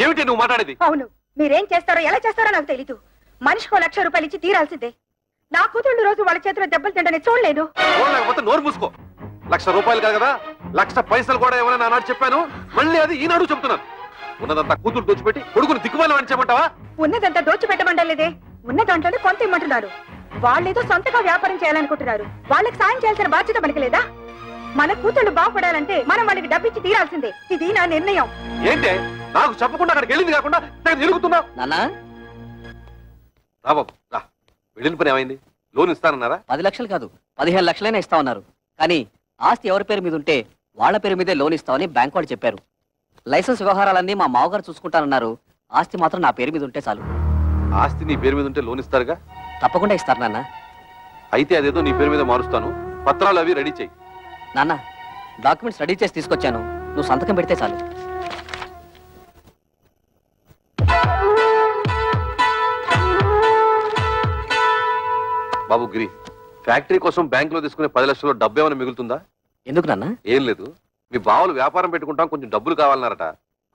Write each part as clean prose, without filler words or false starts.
ఏమిటి నువ్వు మాట్లాడేది? అవును, మీరేం చేస్తారో ఎలా చేస్తారో నాకు తెలీదు. మనిషికో 1,00,000 రూపాయలు ఇచ్చి తీరాల్సిందే. నా కూతుళ్ళు రోజు వాళ్ళ చేతిలో దెబ్బలు తింటని చూడలేదు. లేకపోతే నోరు మూసుకో. 1,00,000 రూపాయలు కాదు కదా, 1,00,000 పైసలు కూడా ఏమైనా నానాడు చెప్పాను. మళ్ళీ అది ఈనాడు చెప్తున్నాను. ఉన్నదంతా కూతురు దోచిపెట్టి కొడుకుని దిక్కుమాలి అని చెప్పమంటావా? ఉన్నదంతా దోచిపెట్టమంటలేదే, ఉన్న దాంట్లోనే కొంత ఇమ్మంటున్నారు. వాళ్ళేదో సొంతగా వ్యాపారం చేయాలనుకుంటున్నారు. వాళ్ళకి సాయం చేయాల్సిన బాధ్యత మనకి లేదా? మన కూతుళ్ళు బాగుపడాలంటే మనం వాళ్ళకి డబ్బిచ్చి తీరాల్సిందే. ఇది నా నిర్ణయం. ఏంటే నాకు చెప్పకుండా అక్కడికి వెళ్ళింది కాకుండా తిరుగుతున్నావు? నాన్నా రా బాబు రా. వెళ్ళిన పని ఏమైంది? లోన్ ఇస్తానన్నారా? 10 లక్షలు కాదు 15 లక్షలైనా ఇస్తా ఉన్నారు. కానీ ఆస్తి ఎవరి పేరు మీద ఉంటే వాళ్ళ పేరు మీదే లోన్ ఇస్తామని బ్యాంక్ వాళ్ళు చెప్పారు. లైసెన్స్ వ్యవహారాలన్నీ మా మామగారు చూసుకుంటానన్నారు. ఆస్తి మాత్రం నా పేరు మీద ఉంటే చాలు. ఆస్తి నీ పేరు మీద ఉంటే లోన్ ఇస్తారుగా? తప్పకుండా ఇస్తారు నాన్న. అయితే అదేదో నీ పేరు మీద మారుస్తాను. పత్రాలు అవి రెడీ చెయ్యి. నాన్న డాక్యుమెంట్స్ రెడీ చేసి తీసుకొచ్చాను, నువ్వు సంతకం పెడితే చాలు. బాబు గిరి, ఫ్యాక్టరీ కోసం బ్యాంకులో తీసుకునే 10 లక్షల్లో డబ్బు ఏమైనా మిగులుతుందా? ఎందుకు నాన్న? ఏం లేదు, మీ బావలు వ్యాపారం పెట్టుకుంటాం, కొంచెం డబ్బులు కావాలన్నారట.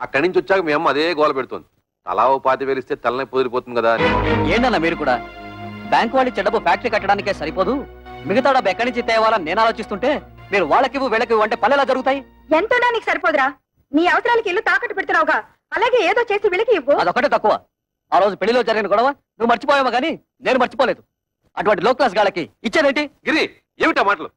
అక్కడి నుంచి వచ్చాక మీ అమ్మ అదే గోల పెడుతోంది. తలా 5,000 ఇస్తే తలనే పొదిరిపోతుంది కదా అని. ఏంటన్నా మీరు కూడా? బ్యాంకు వాళ్ళు డబ్బు ఫ్యాక్టరీ కట్టడానికే సరిపోదు, మిగతా డబ్బు ఎక్కడి నుంచి తేవాలని నేను ఆలోచిస్తుంటే మీరు వాళ్ళకివ్వు వీళ్ళకివ్వు అంటే పల్లెలా జరుగుతాయి? ఎంతోనా నీకు సరిపోదురా? నీ అవసరాలకి ఇల్లు తాకట్టు పెడుతున్నావుగా, అలాగే ఏదో చేసి వీళ్ళకి ఇవ్వు. అదొకటే తక్కువ. ఆ రోజు పెళ్లిలో జరిగిన గొడవ నువ్వు మర్చిపోయావా? కానీ నేను మర్చిపోలేదు. అటువంటి లో క్లాస్ గాళ్ళకి ఇచ్చేదేంటి? గిరి ఏమిటా మాటలు?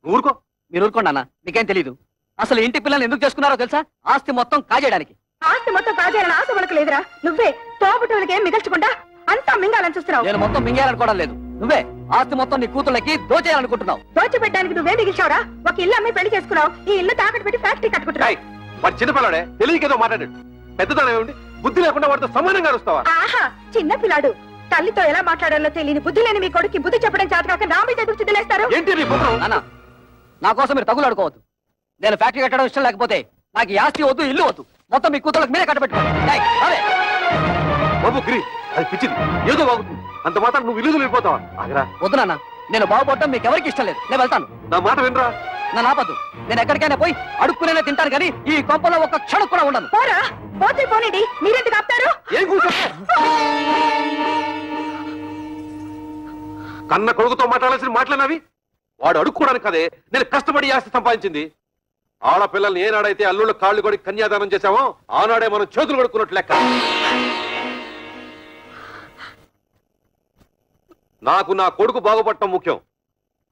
నువ్వు ఊరుకో. మీరు ఊరుకోండి అన్న, మీకేం తెలీదు. అసలు ఇంటి పిల్లల్ని ఎందుకు చేసుకున్నారో తెలుసా? ఆస్తి మొత్తం కాజేయడానికి. ఆస్తి మొత్తం కాజేయాలని ఆశ మనకు లేదురా. నువ్వే తోబుట్టువులకి ఏం మిగల్చకుండా అంతా మింగాలని చూస్తున్నావు. నేను మొత్తం మింగేయాలనుకోవడం లేదు. నువ్వే ఆస్తి మొత్తం నీ కూతుళ్ళకి దోచేయాలనుకుంటున్నావు. దోచిపెట్టడానికి నువ్వే మిగిల్చావురా. ఒక ఇల్లు అమ్మి పెళ్లి చేసుకున్నావు, ఈ ఇల్లు తాకట్టు పెట్టి ఫ్యాక్టరీ కట్టుకుంటున్నావు. వాడు చిన్నపిల్లాడే, తెలియకేదో మాట్లాడాడు. పెద్దదానం ఏమిటి? బుద్ధి లేకుండా వాడితో సమానంగా వస్తావా? ఆహా, చిన్న పిల్లాడు. తల్లితో ఎలా మాట్లాడాలో తెలియని బుద్ధి లేని మీ కొడుకు బుద్ధి చెప్పడం చేతకాక నా మీద ఎదురు చిద్దలేస్తారు. అన్న, నా కోసం మీరు తగులు అడుకోవద్దు. నేను ఫ్యాక్టరీ కట్టడం ఇష్టం లేకపోతే నాకు ఈ ఆస్తి వద్దు, ఇల్లు వద్దు. మొత్తం మీ కూతుళ్ళకి మీరే కట్టబెట్టుకోండి. బాబు గిరి, అది పిచ్చిది, ఏదో బాగుతుంది. అంత మాత్రం నువ్వు ఇల్లు వెళ్ళిపోతావా? ఆగరా. వద్దు నాన్న, నేను బాగుపడటం మీకు ఎవరికి ఇష్టం లేదు. నేను వెళ్తాను. నా మాట వినరా? నన్ను ఆపద్దు. నేను ఎక్కడికైనా పోయి అడుక్కునే తింటాను కానీ ఈ కొంపలో ఒక్క క్షణం కూడా ఉండను. పోరా, పోతే పోనండి. మీరెందుకు ఆపుతారు? ఏం కూర్చో? కన్న కొడుకుతో మాట్లాడాల్సిన మాటలన్నవి. వాడు అడుక్కోవడానికి కదే నేను కష్టపడి ఆస్తి సంపాదించింది. ఆడపిల్లల్ని ఏనాడైతే అల్లుళ్ళ కాళ్ళు కొడి కన్యాదానం చేశామో ఆనాడే మనం చేతులు కొడుకున్నట్టు లెక్క. నాకు నా కొడుకు బాగుపడటం ముఖ్యం.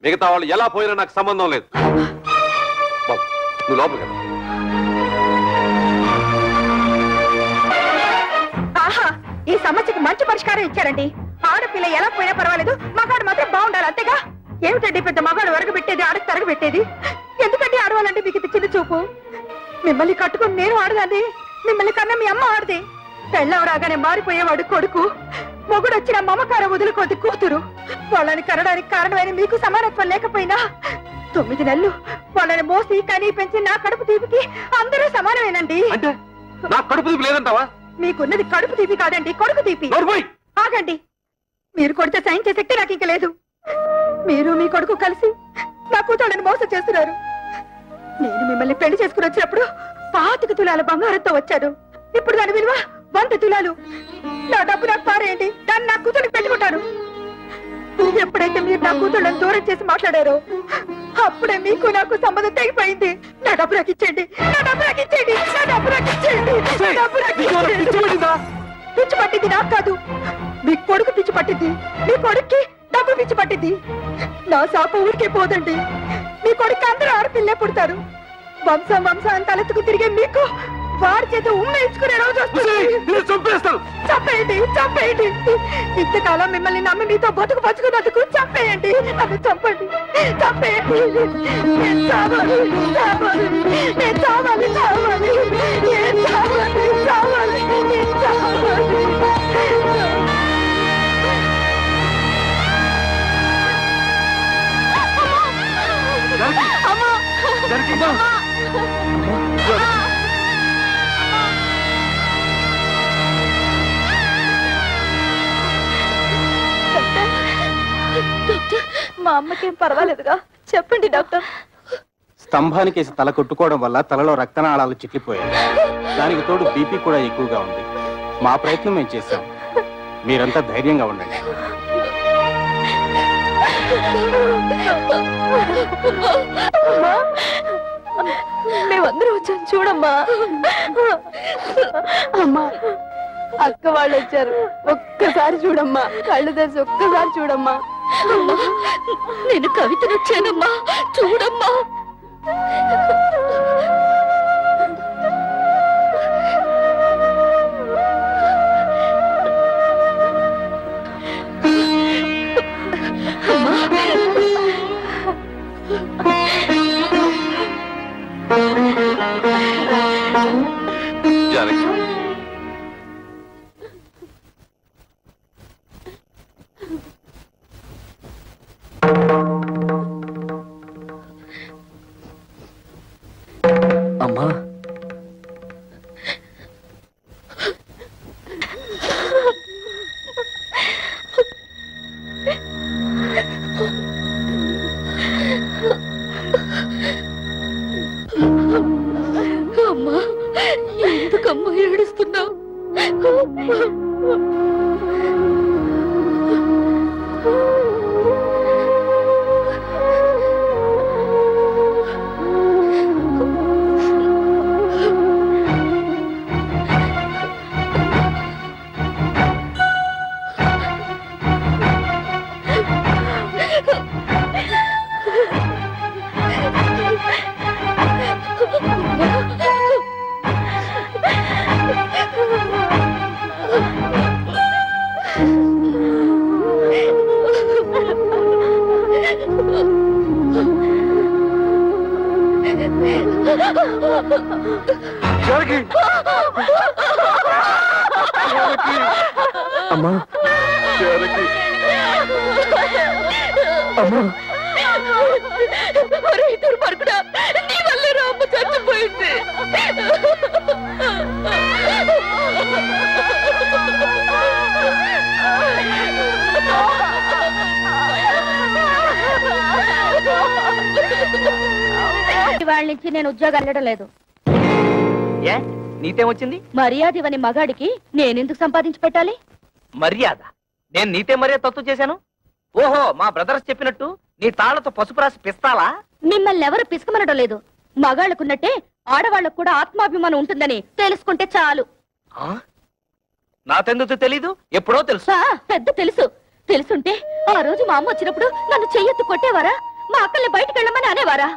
మిగతా వాళ్ళు ఎలా పోయినా నాకు సంబంధం లేదు. బాబు నువ్వు లోపలికి వెళ్ళు. ఆహా, ఈ సమస్యకు మంచి పరిష్కారం ఇచ్చారండి. ఆడపిల్ల ఎలా పోయినా పర్వాలేదు, మగాడు మాత్రం బాగుండాలి, అంతేగా? ఏమిటండి పెద్ద మగాడు వరగబెట్టేది, ఆడకు తరగబెట్టేది? ఎందుకంటే ఆడవాలంటే మీకు ఇది చిన్న చూపు? మిమ్మల్ని కట్టుకుని నేను ఆడదాన్ని, మిమ్మల్ని కన్నా మీ అమ్మ ఆడది. పెళ్ళం రాగానే మారిపోయేవాడు కొడుకు, మొగుడు వచ్చిన మమకారం వదులుకోది కూతురు. వాళ్ళని కనడానికి కారణమైన మీకు సమానత్వం లేకపోయినా 9 నెలలు వాళ్ళని మోసి కనీ పెంచి నా కడుపు తీపికి అందరూ సమానమేనండి. అంటే నా కడుపు తీపి లేదంటావా? మీకున్నది కడుపు తీపి కాదండి, కొడుకు తీపి. ఆగండి, మీరు కొడితే సైన్ చేసే శక్తి నాకు ఇంక లేదు. మీరు మీ కొడుకు కలిసి నా కూతుళ్ళని మోసం చేస్తున్నారు. నేను మిమ్మల్ని పెళ్లి చేసుకుని వచ్చినప్పుడు 25 తులాల బంగారంతో వచ్చాను. ఇప్పుడు దాని విలువ 100 తులాలు. నా డబ్బు నాకు పారేయండి, దాన్ని నా కూతురికి పెట్టుకుంటాను. ఎప్పుడైతే మీరు నా కూతుళ్ళని దూరం చేసి మాట్లాడారో అప్పుడే మీకు నాకు సంబంధం తెగిపోయింది. నా డబ్బు నాకు ఇచ్చేయండి, నా డబ్బు నాకు ఇచ్చేయండి, నా డబ్బు నాకు ఇచ్చేయండి, నా డబ్బు నాకు ఇచ్చేయండి. పిచ్చి పట్టింది నాకు కాదు, మీ కొడుకు పిచ్చి పట్టింది. మీ కొడుక్కి డబ్బు పిచ్చి పట్టింది. నా శాప ఊరికే పోదండి. మీ కొడుకు అందరూ ఆడపిల్లే పుడతారు. వంశం వంశం తలెత్తుకు తిరిగే మీకు వారి చేత ఉమ్మేయించుకునే రోజు వస్తుంది. చంపేయండి, చంపేయండి. ఇంతకాలం మిమ్మల్ని నమ్మి మీతో బతుకు పచ్చుకున్నందుకు చంపేయండి, నన్ను చంపండి, చంపేయండి. నేను చావాలి, చావాలి, నేను చావాలి, చావాలి, నేను చావాలి, చావాలి, నేను చావాలి. మా అమ్మకేం పర్వాలేదుగా? చెప్పండి డాక్టర్. స్తంభానికేసి తల కొట్టుకోవడం వల్ల తలలో రక్తనాళాలు చిట్లిపోయాయి. దానికి తోడు బీపీ కూడా ఎక్కువగా ఉంది. మా ప్రయత్నం మేము చేశాం. మీరంతా ధైర్యంగా ఉండండి. మేమందరం వచ్చాం చూడమ్మా. అమ్మా, అక్క వాళ్ళు వచ్చారు. ఒక్కసారి చూడమ్మా, కళ్ళు తెరిచి ఒక్కసారి చూడమ్మా. నేను కవితను వచ్చానమ్మా, చూడమ్మా. జానకి, అమ్మా, అమ్మా, ఎందుకమ్మా ఏడుస్తున్నావు? జానకి, అమ్మా, జానకి, అమ్మా. దుర్మార్గుడా, నీ వల్లే రామ్మ చచ్చిపోయింది. వాళ్ళ నుంచి నేను ఉద్యోగం వెళ్ళడం లేదు. ఏ నీతేమొచ్చింది? మర్యాద ఇవని మగాడికి నేనెందుకు సంపాదించి పెట్టాలి? మర్యాద? నేను నీతే మర్యాద తప్పు చేశాను? ఓహో, మా బ్రదర్స్ చెప్పినట్టు నీ తాళ్లతో పసుపు రాసి పిస్తాలా? మిమ్మల్ని ఎవరు పిసుకమనడం లేదు. మగాళ్ళకున్నట్టే ఆడవాళ్లకు కూడా ఆత్మాభిమానం ఉంటుందని తెలుసుకుంటే చాలు. నాకెందుకు తెలీదు? ఎప్పుడో తెలుసు. పెద్ద తెలుసు. తెలుసుంటే ఆ రోజు మా అమ్మ వచ్చినప్పుడు నన్ను చెయ్యెత్తు కొట్టేవారా? మా అక్కల్ని బయటికి వెళ్ళమని అనేవారా?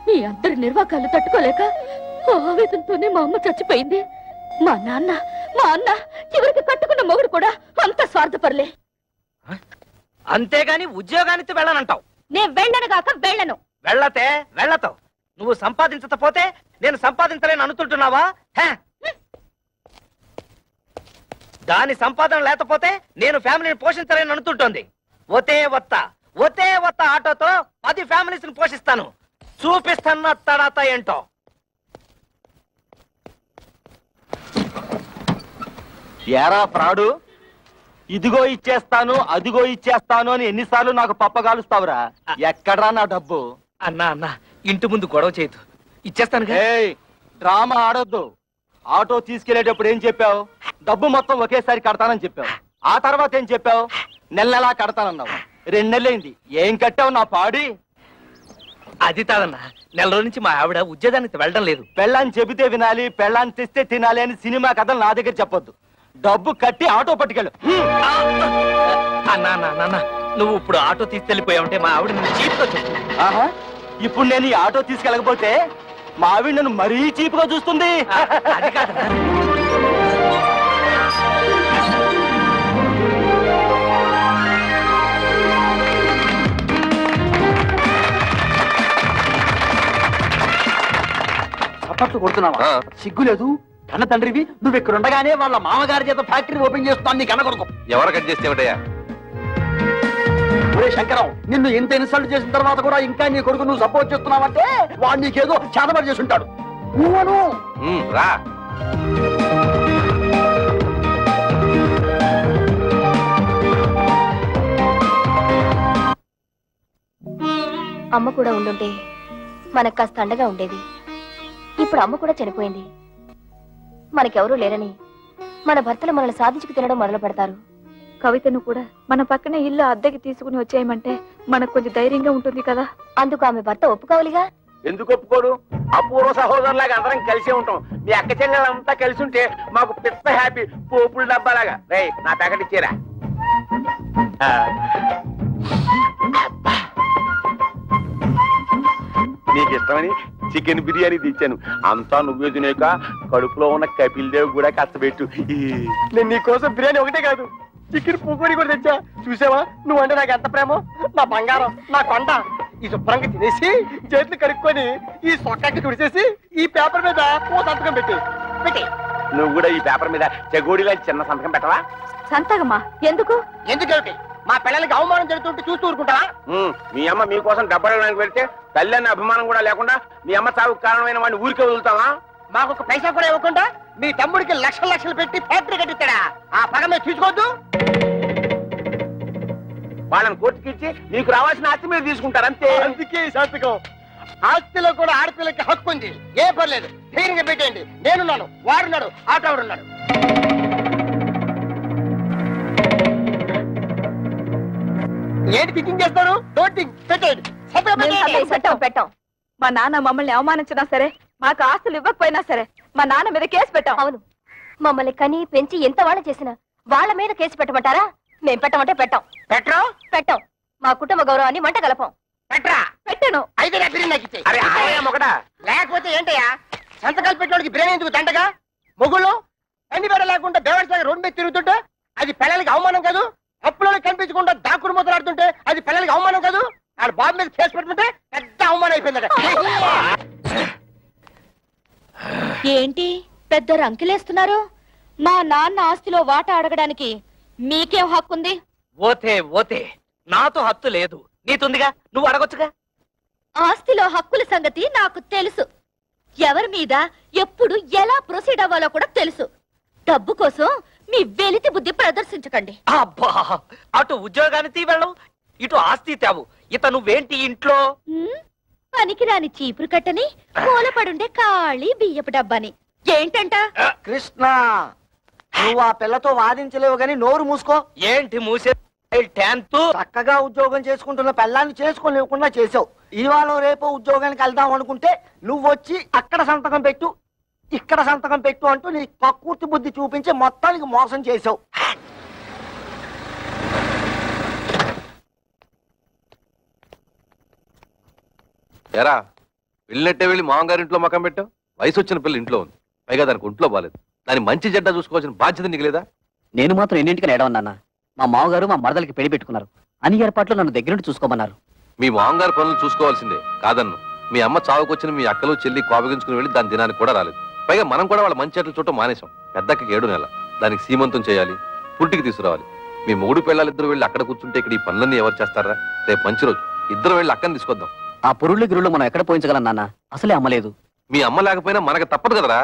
మీ అందరి నిర్వాకాలు తట్టుకోలేక ఆవేదంతోనే మా అమ్మ చచ్చిపోయింది. మా అన్న చివరికి కట్టుకున్న మొగుడు కూడా అంత స్వార్థపరలే. అంతేగాని ఉద్యోగానికి వెళ్ళనంటావు? నేను వెళ్ళను గాక వెళ్ళను. వెళ్ళతే వెళ్ళతావు. నువ్వు సంపాదించకపోతే నేను సంపాదించలేను అనుకుంటున్నావా? దాని సంపాదన లేకపోతే నేను ఫ్యామిలీని పోషించలేను అనుకుంటోంది. ఒతే వత్త ఆటోతో 10 ఫ్యామిలీస్ ని పోషిస్తాను. చూపిస్తాను తడాత ఏంటో. ఏరా ఫ్రాడు, ఇదిగో ఇచ్చేస్తాను అదిగో ఇచ్చేస్తాను అని ఎన్నిసార్లు నాకు పప్పగాలుస్తావురా? ఎక్కడ్రా నా డబ్బు? అన్నా ఇంటి ముందు గొడవ చేయదు, ఇచ్చేస్తాను. డ్రామా ఆడొద్దు. ఆటో తీసుకెళ్లేటప్పుడు ఏం చెప్పావు? డబ్బు మొత్తం ఒకేసారి కడతానని చెప్పావు. ఆ తర్వాత ఏం చెప్పావు? నెలలా కడతానన్నావు. 2 నెలలైంది, ఏం కట్టావు నా పాడి? అది కాదన్నా, నెల రోజు నుంచి మా ఆవిడ ఉద్యోగానికి వెళ్ళడం లేదు. పెళ్ళాన్ని చెబితే వినాలి, పెళ్ళాన్ని తెస్తే తినాలి అని సినిమా కథలు నా దగ్గర చెప్పొద్దు. డబ్బు కట్టి ఆటో పట్టుకెళ్ళు. అన్నా నువ్వు ఇప్పుడు ఆటో తీసుకెళ్లిపోయావుంటే మా ఆవిడ నువ్వు చీప్గా చెప్పు. ఆహా, ఇప్పుడు నేను ఈ ఆటో తీసుకెళ్ళకపోతే మా ఆవిడ నన్ను మరీ చీప్గా చూస్తుంది. అది కాదన్నా. చప్పట్లు కొడుతున్నావా? సిగ్గులేదు? కన్న తండ్రివి నువ్వు ఇక్కడ ఉండగానే వాళ్ళ మామగారి చేత ఫ్యాక్టరీ ఓపెన్ చేస్తున్నాను. నీ కన్న కొడుకు ఎవరు కట్ చేస్తే ఏమిటయ్యా? శంకరం, నిన్ను ఇంత ఇన్సల్ట్ చేసిన తర్వాత కూడా ఇంకా నీ కొడుకు నువ్వు సపోర్ట్ చేస్తున్నావంటే వాడు నీకేదో చేతబడి చేసి ఉంటాడు. నువ్వను రా. అమ్మ కూడా ఉండుంటే మనకు కాస్త అండగా ఉండేది. ఇప్పుడు అమ్మ కూడా చనిపోయింది. మనకెవరూ లేరని మన భర్తలు మనల్ని సాధించుకు తినడం మొదలు పెడతారు. కవితను కూడా మన పక్కనే ఇల్లు అద్దెకి తీసుకుని వచ్చేయమంటే మనకు కొంచెం ధైర్యంగా ఉంటుంది కదా. అందుకు ఆమె భర్త ఒప్పుకోవాలిగా. ఎందుకు ఒప్పుకోడు? అపూర్వ సహోదరులాగా అందరం కలిసే ఉంటాం. మీ అక్క చెల్లెలంతా కలిసి ఉంటే మాకు పెద్ద హ్యాపీ. పోపుల డబ్బాలాగా. రే నా ప్యాకెట్ ఇచ్చేరా. నీకు ఇష్టమని చికెన్ బిర్యానీ తెచ్చాను. అంతా నువ్వే తినేక కడుపులో ఉన్న కపిల్ దేవ్ కూడా కష్టపెట్టు. నేను నీకోసం బిర్యానీ ఒకటే కాదు, చికెన్ పకోడీ కూడా తెచ్చా. చూసావా నువ్వంటే నాకు ఎంత ప్రేమో. నా బంగారం, నా కొండ. ఈ శుభ్రంగా తినేసి చేతులు కడుక్కొని ఈ సొక్కకి తుడిచేసి ఈ పేపర్ మీద ఓ సంతకం పెట్టి నువ్వు కూడా ఈ పేపర్ మీద చెగోడిలా చిన్న సంతకం పెట్టవా? సంతకమా? ఎందుకు? ఎందుకేమిటి? మా పిల్లలకి అవమానం జరుగుతుంటే చూస్తూ ఊరుకుంటావా? మీ అమ్మ మీకోసం డబ్బడానికి వెళ్తే తల్లి అన్న అభిమానం కూడా లేకుండా మీ అమ్మ చావుకు కారణమైన వాడిని ఊరికే వదులుతావా? మాకు ఒక పైసా కూడా ఇవ్వకుండా మీ తమ్ముడికి లక్షలు లక్షలు పెట్టి ఫ్యాక్టరీ కట్టిస్తాడా? ఆ పగ మీరు తీసుకోవద్దు. వాళ్ళని కోర్టుకి ఇచ్చి నీకు రావాల్సిన ఆస్తి మీరు తీసుకుంటారు అంతే. అందుకే ఈ సంతకం. ఆస్తిలో కూడా ఆడపిల్లకి హక్కు ఉంది. ఏ పర్లేదు, ధైర్యంగా పెట్టేయండి. నేనున్నాను, వాడున్నాడు, ఆటోడున్నాడు. ఏంటి థింకింగ్ చేస్తారు? డోంట్ థింక్, పెట్టేయండి. పెట్టాం. మా నాన్న మమ్మల్ని అవమానించినా సరే, మాకు ఆస్తులు ఇవ్వకపోయినా సరే మా నాన్న మీద కేసు పెట్టాం. అవును, మమ్మల్ని కని పెంచి ఎంత వాళ్ళ చేసినా వాళ్ళ మీద కేసు పెట్టమంటారా? మేం పెట్టమంటే పెట్టాం. పెట్టాం. మా కుటుంబ గౌరవాన్ని మంట కలపం. పెట్టాను. అయితే నా బిర్యానీ నాకు ఇచ్చేయ్. లేకపోతే ఏంటయ్యా సంతకాలు పెట్టడానికి బిర్యానీ ఎందుకు దండగా? మొగుళ్ళు అన్ని బెడ లేకుండా దేవస్థానం రోడ్డు మీద తిరుగుతుంటే అది పిల్లలకి అవమానం కాదు? అప్పులో కనిపించకుండా దాక్కుడు మొదలాడుతుంటే అది పిల్లలకి అవమానం కాదు? ఆడ బాబు మీద కేసు పెట్టుకుంటే పెద్ద అవమానం అయిపోయిందట. ఏంటి పెద్ద రంకిలేస్తున్నారు? మా నాన్న ఆస్తిలో వాటా అడగడానికి మీకేం హక్కుంది? ఓతే ఓతే, నాతో హక్కు లేదు, నీతుందిగా, నువ్వు అడగొచ్చుగా. ఆస్తిలో హక్కుల సంగతి నాకు తెలుసు. ఎవరి మీద ఎప్పుడు ఎలా ప్రొసీడ్ అవ్వాలో కూడా తెలుసు. డబ్బు కోసం మీ వెలితి బుద్ధి ప్రదర్శించకండి. అబ్బా, అటు ఉద్యోగానికి వెళ్ళవు, ఇటు ఆస్తి తేవు. ఇత నువ్వేంటి ఇంట్లో? పనికిరాని చీపురు కట్టని, మూలపడుండే ఖాళీ బియ్యపు డబ్బాని. ఏంటంట? కృష్ణ, నువ్వు ఆ పిల్లతో వాదించలేవు గాని నోరు మూసుకో. ఏంటి మూసే? చక్కగా ఉద్యోగం చేసుకుంటున్న పిల్లాన్ని చేసుకోలేకుండా చేసావు. ఇవాళ రేపు ఉద్యోగానికి వెళ్దాం అనుకుంటే నువ్వు వచ్చి అక్కడ సంతకం పెట్టు, ఇక్కడ సంతకం పెట్టు అంటూ నీ కక్కుర్తి బుద్ధి చూపించి మొత్తానికి మోసం చేసావు. ఎరా వెళ్ళినట్టే వెళ్ళి మామగారింట్లో మకం పెట్టావు. వయసు వచ్చిన పిల్ల ఇంట్లో ఉంది, పైగా దానికి ఒంట్లో బాలేదు. దాని మంచి జడ్డ చూసుకోవాల్సిన బాధ్యత నీకు లేదా? నేను మాత్రం ఎన్నింటికని ఏడవన్నా. మా మామగారు మా మరదలకి పెళ్లి పెట్టుకున్నారు. అన్ని ఏర్పాట్లు నన్ను దగ్గరుండి చూసుకోమన్నారు. మీ మామగారు పనులు చూసుకోవాల్సిందే కాదన్ను. మీ అమ్మ చావుకొచ్చిన మీ అక్కలు చెల్లి కోపగించుకుని వెళ్ళి దాని దినానికి కూడా రాలేదు. పైగా మనం కూడా వాళ్ళ మంచి చెట్లు చూడటం మానేశాం. పెద్దకి 7 నెలల దానికి సీమంతం చేయాలి, పుట్టికి తీసుకురావాలి. మీ మూడు పిల్లలిద్దరు వెళ్ళి అక్కడ కూర్చుంటే ఇక్కడ ఈ పనులన్నీ ఎవరు చేస్తారా? రేపు మంచి రోజు, ఇద్దరు వెళ్ళి అక్కని తీసుకొద్దాం. ఆ పురుళ్ళు గిరుళ్ళు మనం ఎక్కడ పోయించగలం నాన్న? అసలే అమ్మలేదు. మీ అమ్మ లేకపోయినా మనకు తప్పదు కదరా.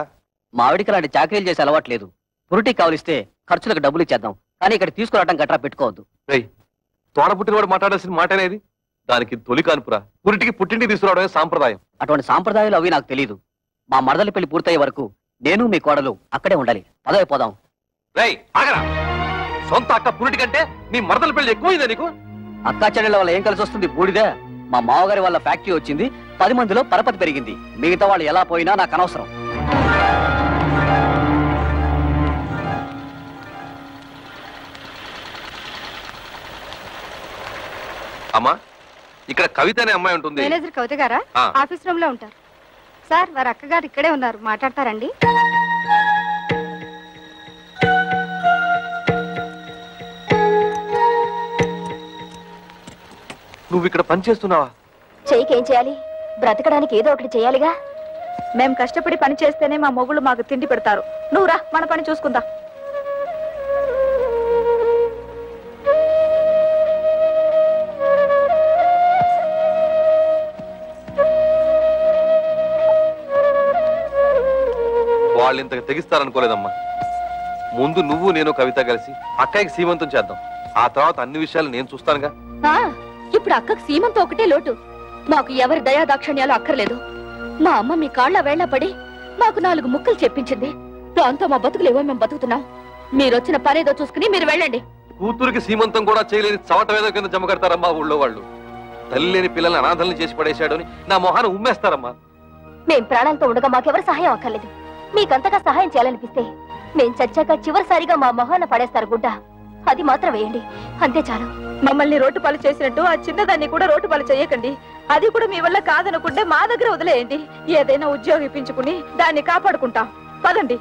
మా ఆవిడికి అలాంటి చాకరీలు చేసి అలవాట్లేదు. పురుటికి కావలిస్తే ఖర్చులకు డబ్బులు ఇచ్చేద్దాం, కానీ ఇక్కడ తీసుకురావడం గట్రా పెట్టుకోవద్దు. తోడ పుట్టినవాడు మాట్లాడాల్సిన మాటనేది. దానికి తొలి కానుపురా, పురిటికి పుట్టింటికి తీసుకురావడమే సాంప్రదాయం. అటువంటి సాంప్రదాయాలు అవి నాకు తెలియదు. మా మరదలి పెళ్లి పూర్తయ్యే వరకు నేను మీ కోడలు అక్కడే ఉండాలి. పదవి పోదాం. ఆగరా, సొంత అక్క పురిటి కంటే నీ మరదల పెళ్లి ఎక్కువైందా నీకు? అక్కా చెల్లెల వల్ల ఏం కలిసి వస్తుంది? బూడిదే. మా మామగారి వాళ్ళ ఫ్యాక్టరీ వచ్చింది, 10 మందిలో పరపతి పెరిగింది. మిగతా వాళ్ళు ఎలా పోయినా నాకు అనవసరం. అమ్మా, ఇక్కడ కవిత అనే అమ్మాయి ఉంటుంది. మేనేజర్ కవిత గారా? ఆఫీస్ రూమ్ లో ఉంటారు సార్. వారి అక్కగారు ఇక్కడే ఉన్నారు, మాట్లాడతారండి. నువ్వు ఇక్కడ పని చేస్తున్నావా? చెయ్యికేం చేయాలి? బ్రతకడానికి ఏదో ఒకటి చేయాలిగా. మేం కష్టపడి పని చేస్తేనే మా మొగుళ్ళు మాకు తిండి పెడతారు. నువ్వు రా, మన పని చూసుకుందాం. వాళ్ళు ఇంతకు తెగిస్తారనుకోలేదమ్మా. ముందు నువ్వు నేను కవిత కలిసి అక్కయ్యకి సీమంతం చేద్దాం. ఆ తర్వాత అన్ని విషయాలు నేను చూస్తానుగా. ఇప్పుడు అక్కకు సీమంతో ఒకటే లోటు. మాకు ఎవరి దయాదాక్షణ్యాలు అక్కర్లేదు. మా అమ్మ మీ కాళ్ళ వేళ్ల పడి మాకు 4 ముక్కలు చెప్పించింది. దాంతో మా బతుకులేవో మేము బతుకుతున్నాం. మీరొచ్చిన పనేదో చూసుకుని మీరు వెళ్ళండి. కూతురికి సీమంతం కూడా చేయలేని చవటవేదో కింద జమ కడతారమ్మా ఊళ్ళో వాళ్ళు. తల్లి లేని పిల్లల్ని అనాథల్ని చేసి పడేశాడు అని నా మొహాన్ని ఉమ్మేస్తారమ్మా. మేం ప్రాణాలతో ఉండగా మాకెవరు సహాయం అక్కర్లేదు. మీకంతగా సహాయం చేయాలనిపిస్తే మేం చచ్చాక చివరిసారిగా మా మొహాన పడేస్తారు గుడ్డ, అది మాత్రం వేయండి, అంతే చాలు. మమ్మల్ని రోడ్డు పాలు చేసినట్టు ఆ చిన్నదాన్ని కూడా రోడ్డు పాలు చేయకండి. అది కూడా మీ వల్ల కాదనుకుంటే మా దగ్గర వదిలేయండి. ఏదైనా ఉద్యోగం ఇప్పించుకుని దాన్ని కాపాడుకుంటాం. పదండి.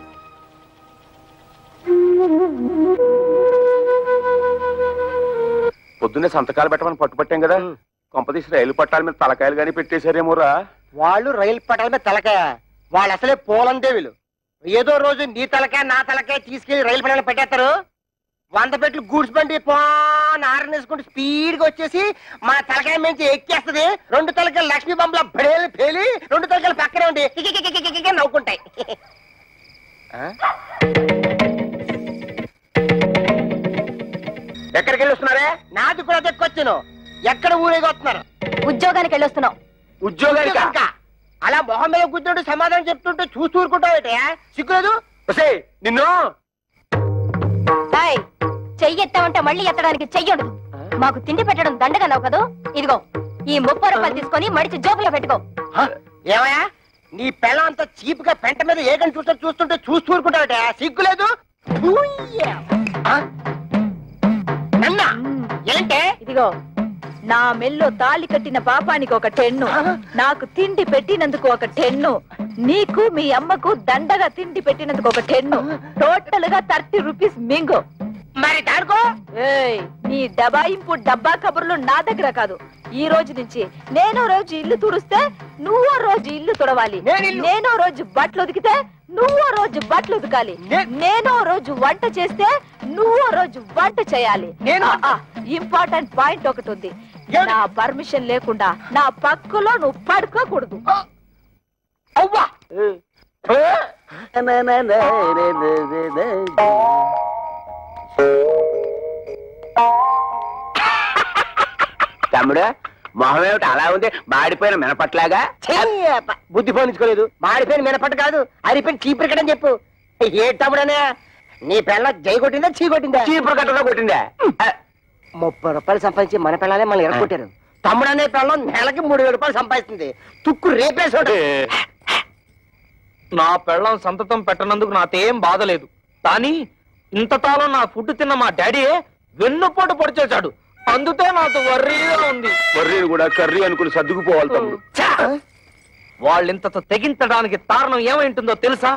పొద్దున్నే సంతకాలు పెట్టమని పట్టుపట్టాం కదా, కొంపదీసి రైలు పట్టాల మీద తలకాయలు గానీ పెట్టేశారేమోరా. వాళ్ళు రైలు పట్టాల మీద తలకాయ, వాళ్ళు అసలే పోలందేవులు. ఏదో రోజు నీ తలకాయ నా తలకాయ తీసుకెళ్లి రైలు పట్టాల పెట్టేస్తారు. 100 పెట్లు గూడ్స్ బండి ఆరనేసుకుంటూ స్పీడ్ గా వచ్చేసి మా తలకాయ నుంచి ఎక్కేస్తుంది. 2 తలకాయలు లక్ష్మీ బొమ్మల బడేలు పేలి 2 తలకాయలు పక్కనే ఉండి నవ్వుకుంటాయి. ఎక్కడికి వెళ్ళి వస్తున్నారే? నాది కూడా దక్కొచ్చాను. ఎక్కడ ఊరేగి వస్తున్నారు? ఉద్యోగానికి వెళ్ళొస్తున్నాం. ఉద్యోగానికి? అలా మొహం మీద కూర్చుంటూ సమాధానం చెప్తుంటే చూస్తూ ఊరుకుంటావు. సిగ్గులేదు? నిన్ను చెయ్యి ఎత్తామంటే మళ్ళీ ఎత్తడానికి చెయ్యడు. మాకు తిండి పెట్టడం దండగన్నావు కదా, ఇదిగో ఈ 30 రూపాయలు తీసుకొని మడిచి జోబులో పెట్టుకో. ఏమయ్యా నీ పిల్ల అంత చీప్ గా పెంట మీద ఏకని చూస్తుంటే చూస్తూ ఊరుకుంటావట? సిగ్గులేదు? ఏంటే? ఇదిగో నా మెల్లో తాళి కట్టిన పాపానికి ఒక 10, నాకు తిండి పెట్టినందుకు ఒక 10, నీకు మీ అమ్మకు దండగా తిండి పెట్టినందుకు ఒక 10, టోటల్ గా 30 రూపీస్ మింగు. మరి దాడుకో. నీ దబాయింపు డబ్బా కబుర్లు నా దగ్గర కాదు. ఈ రోజు నుంచి నేనో రోజు ఇల్లు తుడిస్తే నువ్వో రోజు ఇల్లు తుడవాలి. నేనో రోజు బట్టలు ఉతికితే నువ్వో రోజు బట్టలు ఉతకాలి. నేనో రోజు వంట చేస్తే నువ్వో రోజు వంట చేయాలి. ఇంపార్టెంట్ పాయింట్ ఒకటి ఉంది. నా పర్మిషన్ లేకుండా నా పక్కలో నువ్వు పడుకోకూడదు. అవ్వా తమ్ముడు మొహం ఏమిటి అలా ఉంది? మాడిపోయిన మినపట్లాగా. బుద్ధి పోనించుకోలేదు. మాడిపోయిన మినపట్టు కాదు, అరిపోయిన చీపురు కట్టని చెప్పు. ఏ తమ్ముడనే నీ పిల్ల జై కొట్టిందా చీ కొట్టిందా? చీపురు కట్టలో కొట్టిందా? 30 రూపాయలు సంపాదించి మన పిల్లలే మళ్ళీ ఎరగొట్టారు. తమ్ముడనే పిల్లం నెలకి 3000 రూపాయలు సంపాదిస్తుంది. తుక్కు రేపేసాడు. నా పెళ్ళం సంతతం పెట్టనందుకు నాకేం బాధలేదు, కానీ ఇంతకాలం నా ఫుడ్ తిన్న మా డాడీయే వెన్నుపోటు పొడిచేశాడు. అందుకే నాకు వర్రీగా ఉంది. వర్రీని కూడా కర్రీ అనుకుని సర్దుకుపోవాలి తమ్ముడు. వాళ్ళింతతో తెగించడానికి కారణం ఏమైంటుందో తెలుసా?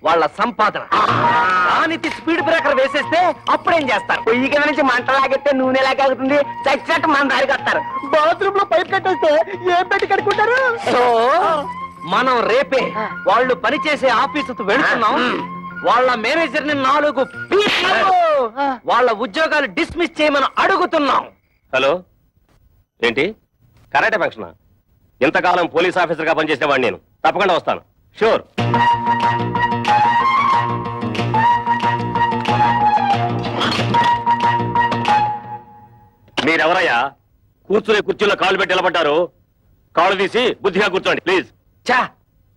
వాళ్ళ సంపాదన. దానికి స్పీడ్ బ్రేకర్ వేసేస్తే అప్పుడేం చేస్తారు? పొయ్యి కింద నుంచి మంట లాగెత్తే నూనె లాగలుగుతుంది. చచ్చినట్టు మన దారికి వస్తారు. బాత్రూమ్ లో పైప్ కట్టేస్తే ఏం పెట్టి కడుక్కుంటారు? సో మనం రేపే వాళ్ళు పనిచేసే ఆఫీసుకు వెళుతున్నాం. వాళ్ళ మేనేజర్ ని 4 వాళ్ళ ఉద్యోగాలు డిస్మిస్ చేయమని అడుగుతున్నాం. హలో, ఏంటి కరాటే ఫంక్షన్? ఇంతకాలం పోలీస్ ఆఫీసర్ గా పనిచేసేవాడిని నేను. తప్పకుండా వస్తాను, షూర్. మీరెవరయ్యా? కూర్చునే కుర్చీలో కాళ్ళు పెట్టి నిలబడ్డారు. కాళ్ళు తీసి బుద్ధిగా కూర్చోండి ప్లీజ్. చా,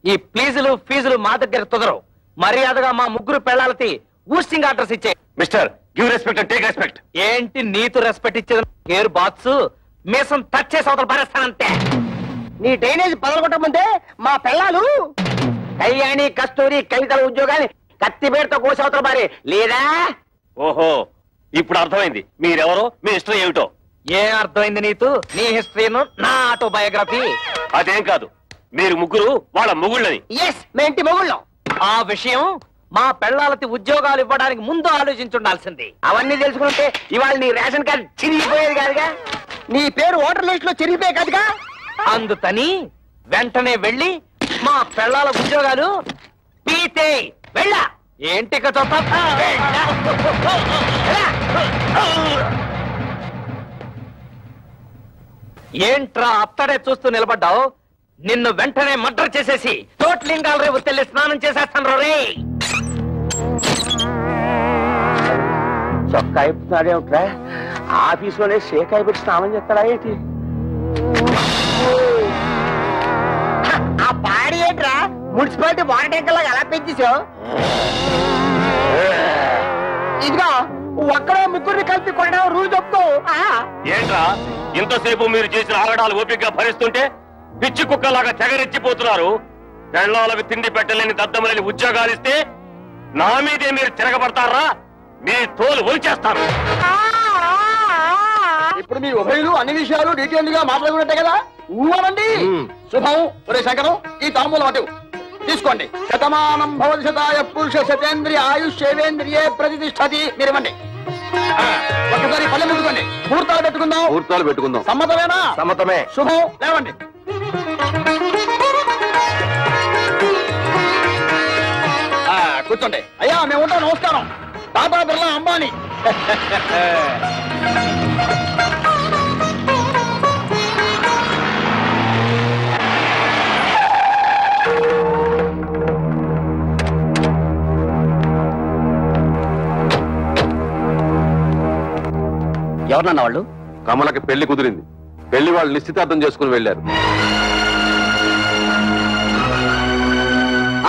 ఈ ప్లీజులు ఫీజులు మా దగ్గర కుదరవు. మర్యాదగా మా 3 పెళ్ళాలకి ఊస్టింగ్ ఆర్డర్స్ ఇచ్చే. Mister, give respect and take respect. ఏంటి నీతో రెస్పెక్ట్ ఇచ్చేది? గేర్ బాక్స్ మీసం టచ్ చేసి అవతల పరేస్తానంతే. నీ డ్రైనేజ్ పదలగొట్టమంటే మా పిల్లలు కళ్యాణి కస్తూరి కవితల ఉద్యోగాన్ని కత్తిపేటతో కోసవతల మారి లేదా? ఓహో, ఇప్పుడు అర్థమైంది మీరెవరో, మీ హిస్టరీ ఏమిటో. ఏం అర్థమైంది నీకు? నీ హిస్టరీను నా ఆటోబయోగ్రఫీ. అదేం కాదు, మీరు ముగ్గురు వాళ్ళ మొగుళ్ళని. ఎస్, మేము ఇంటి మొగుళ్ళం. ఆ విషయం మా పెళ్ళాలకి ఉద్యోగాలు ఇవ్వడానికి ముందు ఆలోచించుండాల్సింది. అవన్నీ తెలుసుకుంటే ఇవాళ నీ రేషన్ కార్డు చిరిగిపోయేది కాదుగా, నీ పేరు ఓటర్ లిస్ట్ లో చిరిగిపోయే కాదుగా. అందుకని వెంటనే వెళ్ళి మా పెళ్ళాల ఉద్యోగాలు పీతే వెళ్ళా. ఏంటి ఏంట్రా అత్తడే చూస్తూ నిలబడ్డావు? నిన్ను వెంటనే మర్డర్ చేసేసి తోట్లింగాల రేపు తెల్లి స్నానం చేసేస్తాను రే. చొక్కా అయిపోతున్నాడేమిట్రా? ఆఫీసులోనే షేక్ అయిపోయి స్నానం చేస్తాడా ఏంటి? మున్సిపాలిటీ వాటర్ ట్యాంకర్ లాగా ఎలా పెంచేసావు? ఇదిగో ఒక్కడే ముగ్గురిని కలిపి కొనడం రూల్ చెప్తూ. ఏంట్రా ఇంతసేపు మీరు చేసిన ఆగడాలు ఓపికగా భరిస్తుంటే పిచ్చి కుక్కలాగా తెగరెచ్చిపోతున్నారు. పెళ్ళాలకు తిండి పెట్టలేని దద్దమలేని ఉద్యోగాలు ఇస్తే నా మీదే మీరు తిరగబడతారా? మీ తోలు ఒలిచేస్తాను. ఇప్పుడు మీ ఉభయులు అన్ని విషయాలు డీటెయిల్ గా మాట్లాడుకున్నట్టే కదా? ఊరండి. శుభం. ఒరే శంకరం, ఈ తాంబూలం అటు తీసుకోండి. శతమానం భవతి శతాయ పురుష శతేంద్రియ ఆయుష్యేంద్రియే ప్రతిష్టతి. మీరు ఇవ్వండి. ఒక్కసారి పల్లె ముట్టుకోండి. ముహూర్తాలు పెట్టుకుందాం. సమ్మతమేనా? సమ్మతమే. శుభం. లేవండి. కూర్చోండి. అయ్యా మేము ఉంటాం. నమస్కారం. టాటా బిర్లా అంబానీ. ఎవరన్నా వాళ్ళు? కమలకి పెళ్లి కుదిరింది. పెళ్లి వాళ్ళు నిశ్చితార్థం చేసుకుని వెళ్ళారు.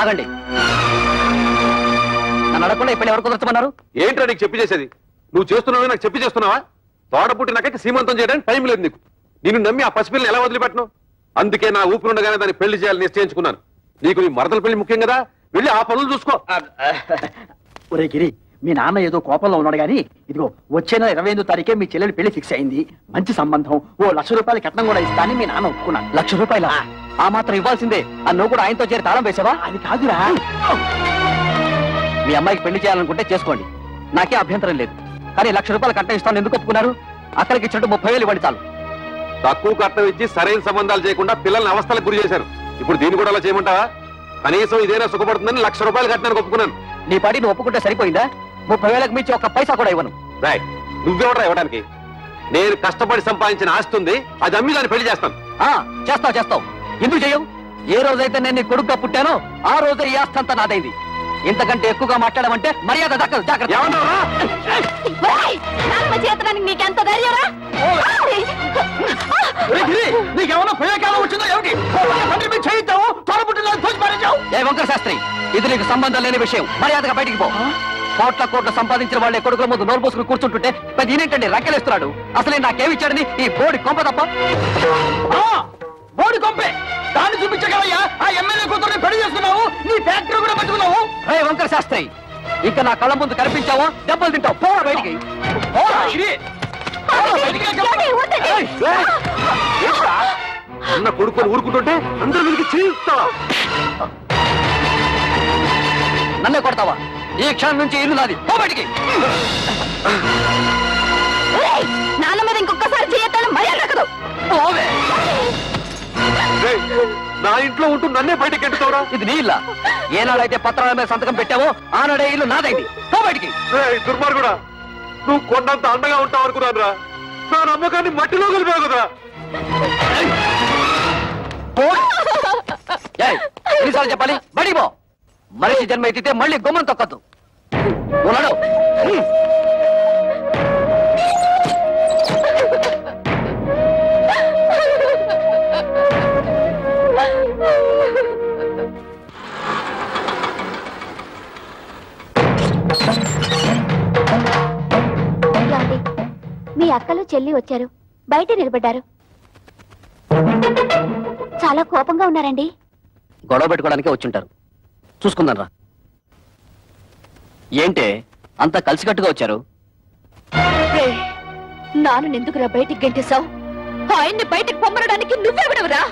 ఆగండి. నన్ను అడగకుండా ఈ పెళ్లి ఎవరు కుదర్చమన్నారు? ఏంట్రా నీకు చెప్పి చేసేది? నువ్వు చేస్తున్నావు, నాకు చెప్పి చేస్తున్నావా? తోడ పుట్టినాక సీమంతం చేయడానికి టైం లేదు నీకు. నిన్ను నమ్మి ఆ పసిపిల్లని ఎలా వదిలిపెట్టను? అందుకే నా ఊపిరి ఉండగానే దాన్ని పెళ్లి చేయాలని నిశ్చయించుకున్నాను. నీకు నీ మరదల పెళ్లి ముఖ్యం కదా, వెళ్ళి ఆ పనులు చూసుకో. ఒరే గిరి, మీ నాన్న ఏదో కోపంలో ఉన్నాడు గాని ఇదిగో వచ్చే నెల 28వ తారీఖే మీ చెల్లెలి పెళ్లి ఫిక్స్ అయింది. మంచి సంబంధం. ఓ ₹1,00,000 కట్నం కూడా ఇస్తా అని మీ నాన్న ఒప్పుకున్నాను. ₹1,00,000? ఆ మాత్రం ఇవ్వాల్సిందే. నువ్వు కూడా ఆయనతో చేరి తాళం వేసావా? అది కాదురా. మీ అమ్మాయికి పెళ్లి చేయాలనుకుంటే చేసుకోండి, నాకే అభ్యంతరం లేదు. కానీ ₹1,00,000 కట్నం ఇస్తాను ఎందుకు ఒప్పుకున్నారు? అక్కడికి ఇచ్చినట్టు 30,000 ఇవ్వండి చాలు. తక్కువ కట్నం ఇచ్చి సరైన సంబంధాలు చేయకుండా పిల్లల్ని అవస్థలకు గురి చేశారు. ఇప్పుడు దీన్ని కూడా అలా చేయమంటావా? కనీసం ఇదేనా సుఖపడుతుందని ₹1,00,000 కట్టానికి ఒప్పుకున్నాను. నీ పాటి నువ్వు ఒప్పుకుంటే సరిపోయిందా? 30,000కి మించి ఒక్క పైసా కూడా ఇవ్వను. రాయ్, నువ్వెవడరా ఇవ్వడానికి? నేను కష్టపడి సంపాదించిన ఆస్తి ఉంది, అది అమ్మి దాన్ని పెళ్లి చేస్తాను. చేస్తావు. ఎందుకు చేయవు? ఏ రోజైతే నేను నీ కొడుకుగా పుట్టానో ఆ రోజే ఈ ఆస్తి అంతా నాదైంది. ఇంతకంటే ఎక్కువగా మాట్లాడమంటే మర్యాద దక్కదు. జాగ్రత్త. నీకెంత ధైర్యరా? నీకేమన్నా ప్రయోగాలు వచ్చిందో ఏమిటి? చేయిద్దాము ఏ వంకర శాస్త్రి, ఇది నీకు సంబంధం లేని విషయం. మర్యాదగా బయటికి పో. కోట్ల సంపాదించిన వాళ్ళే కొడుకుల ముందు నోరు పోసుకుని కూర్చుంటుంటే పెద్ద ఈయనేంటండి రక్కెలేస్తున్నాడు? అసలే నాకేమిచ్చాడని ఈ బోడి కొంప తప్ప. బోడి కొంపే దాన్ని చూపించగలయ్యా. ఆ ఎమ్మెల్యే కూతుర్ని పెళ్లి చేసుకున్నావు, నీ ఫ్యాక్టరీ కూడా పట్టుకున్నావు. రే వంకర శాస్త్రి, ఇంకా నా కళ్ళ ముందు కనిపించావో దెబ్బలు తింటావు. పోరా బయటికి. అన్న కొడుకుని ఊరుకుంటుంటే అందరూ వీరికి చేయిస్తావా? నన్నే కొడతావా? ఈ క్షణం నుంచి ఇల్లు నాది. పో బయటికి. నాన్న మీద ఇంకొకసారి చేయొద్దని మర్యాద దక్కదు. నా ఇంట్లో ఉంటూ నన్నే బయటకి ఎంటుతావురా? ఇది నీ ఇల్లా? ఏనాడైతే పత్రాల మీద సంతకం పెట్టావో ఆనాడే ఇల్లు నాదైంది. పో బయటికి. దుర్మార్గుడా, నువ్వు కొండంత అండగా ఉంటావు అనుకున్నాను రా. నా నమ్మకాన్ని మట్టిలో కలిపావు కదా. ఎన్నిసార్లు చెప్పాలి? బడిపో. మనిషి జన్మ ఎత్తితే మళ్ళీ గుమ్మం తొక్కద్దు. ఉన్నాడు. మీ అక్కలు చెల్లి వచ్చారు, బయట నిలబడ్డారు. చాలా కోపంగా ఉన్నారండి. గొడవ పెట్టుకోవడానికే వచ్చుంటారు. చూసుకుందాం రా. ఏంటే అంతా కలిసికట్టుగా వచ్చారు? నాను ఎందుకురా బయటికి గెంటేశావు? ఆయన్ని బయటికి పొమ్మనడానికి నువ్వెవడవురా?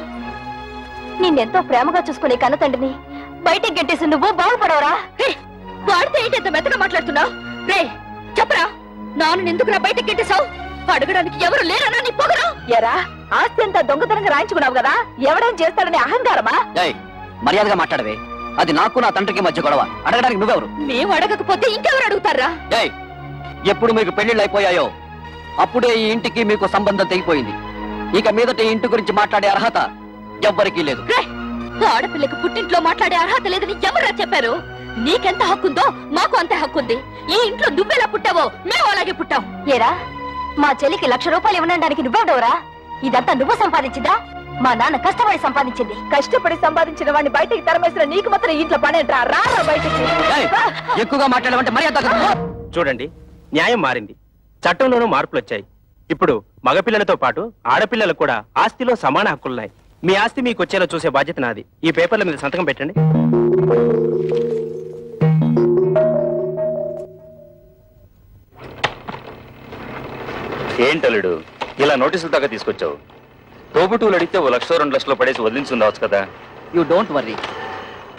నిన్నెంతో ప్రేమగా చూసుకునే కన్న తండ్రిని బయటికి గెంటేసి నువ్వు బాగుపడవరా? వాడితే ఏంటి ఎంత మెత్తగా మాట్లాడుతున్నావు? రే చెప్పరా, నాను ఎందుకురా బయటికి గెంటేశావు? అడగడానికి ఎవరు లేరనా నీ పొగరు? ఎరా, ఆస్తి అంతా దొంగతనంగా రాయించుకున్నావు కదా, ఎవడేం చేస్తాడని అహంకారమా? మర్యాదగా మాట్లాడవే. అది నాకు నా తండ్రికి మధ్య గొడవ. అడగడానికి నువ్వెవరు? మేము అడగకపోతే ఇంకెవరు అడుగుతారా? ఎప్పుడు మీకు పెళ్లిళ్ళు అయిపోయాయో అప్పుడే ఈ ఇంటికి మీకు సంబంధం తెగిపోయింది. ఇక మీదట ఈ ఇంటి గురించి మాట్లాడే అర్హత ఎవ్వరికీ లేదు. ఆడపిల్లకి పుట్టింట్లో మాట్లాడే అర్హత లేదని ఎవరా చెప్పారు? నీకెంత హక్కుందో మాకు అంతే హక్కుంది. ఈ ఇంట్లో నువ్వెలా పుట్టావో మేము అలాగే పుట్టాం. ఏరా, మా చెల్లికి ₹1,00,000 ఇవ్వడానికి నువ్వెవడవరా? ఇదంతా నువ్వు సంపాదించిందా? మా నాన్న కష్టపడి సంపాదించింది. కష్టపడి సంపాదించిన వాడిని బయటికి తరమేసిన నీకు మాత్రం ఇంట్లో పనేంట్రా? రా బయటికి. ఎక్కువగా మాట్లాడమంటే మర్యాద. చూడండి, న్యాయం మారింది, చట్టంలోనూ మార్పులు వచ్చాయి. ఇప్పుడు మగపిల్లలతో పాటు ఆడపిల్లలకు కూడా ఆస్తిలో సమాన హక్కులున్నాయి. మీ ఆస్తి మీకు వచ్చేలా చూసే బాధ్యత నాది. ఈ పేపర్ల మీద సంతకం పెట్టండి. ఏంటలుడు ఇలా నోటీసులు దాకా తీసుకొచ్చావు? తోబుటూలు అడిగితే 1 లక్ష 2 లక్షలు పడేసి వదిలించుండవచ్చు కదా. You don't worry.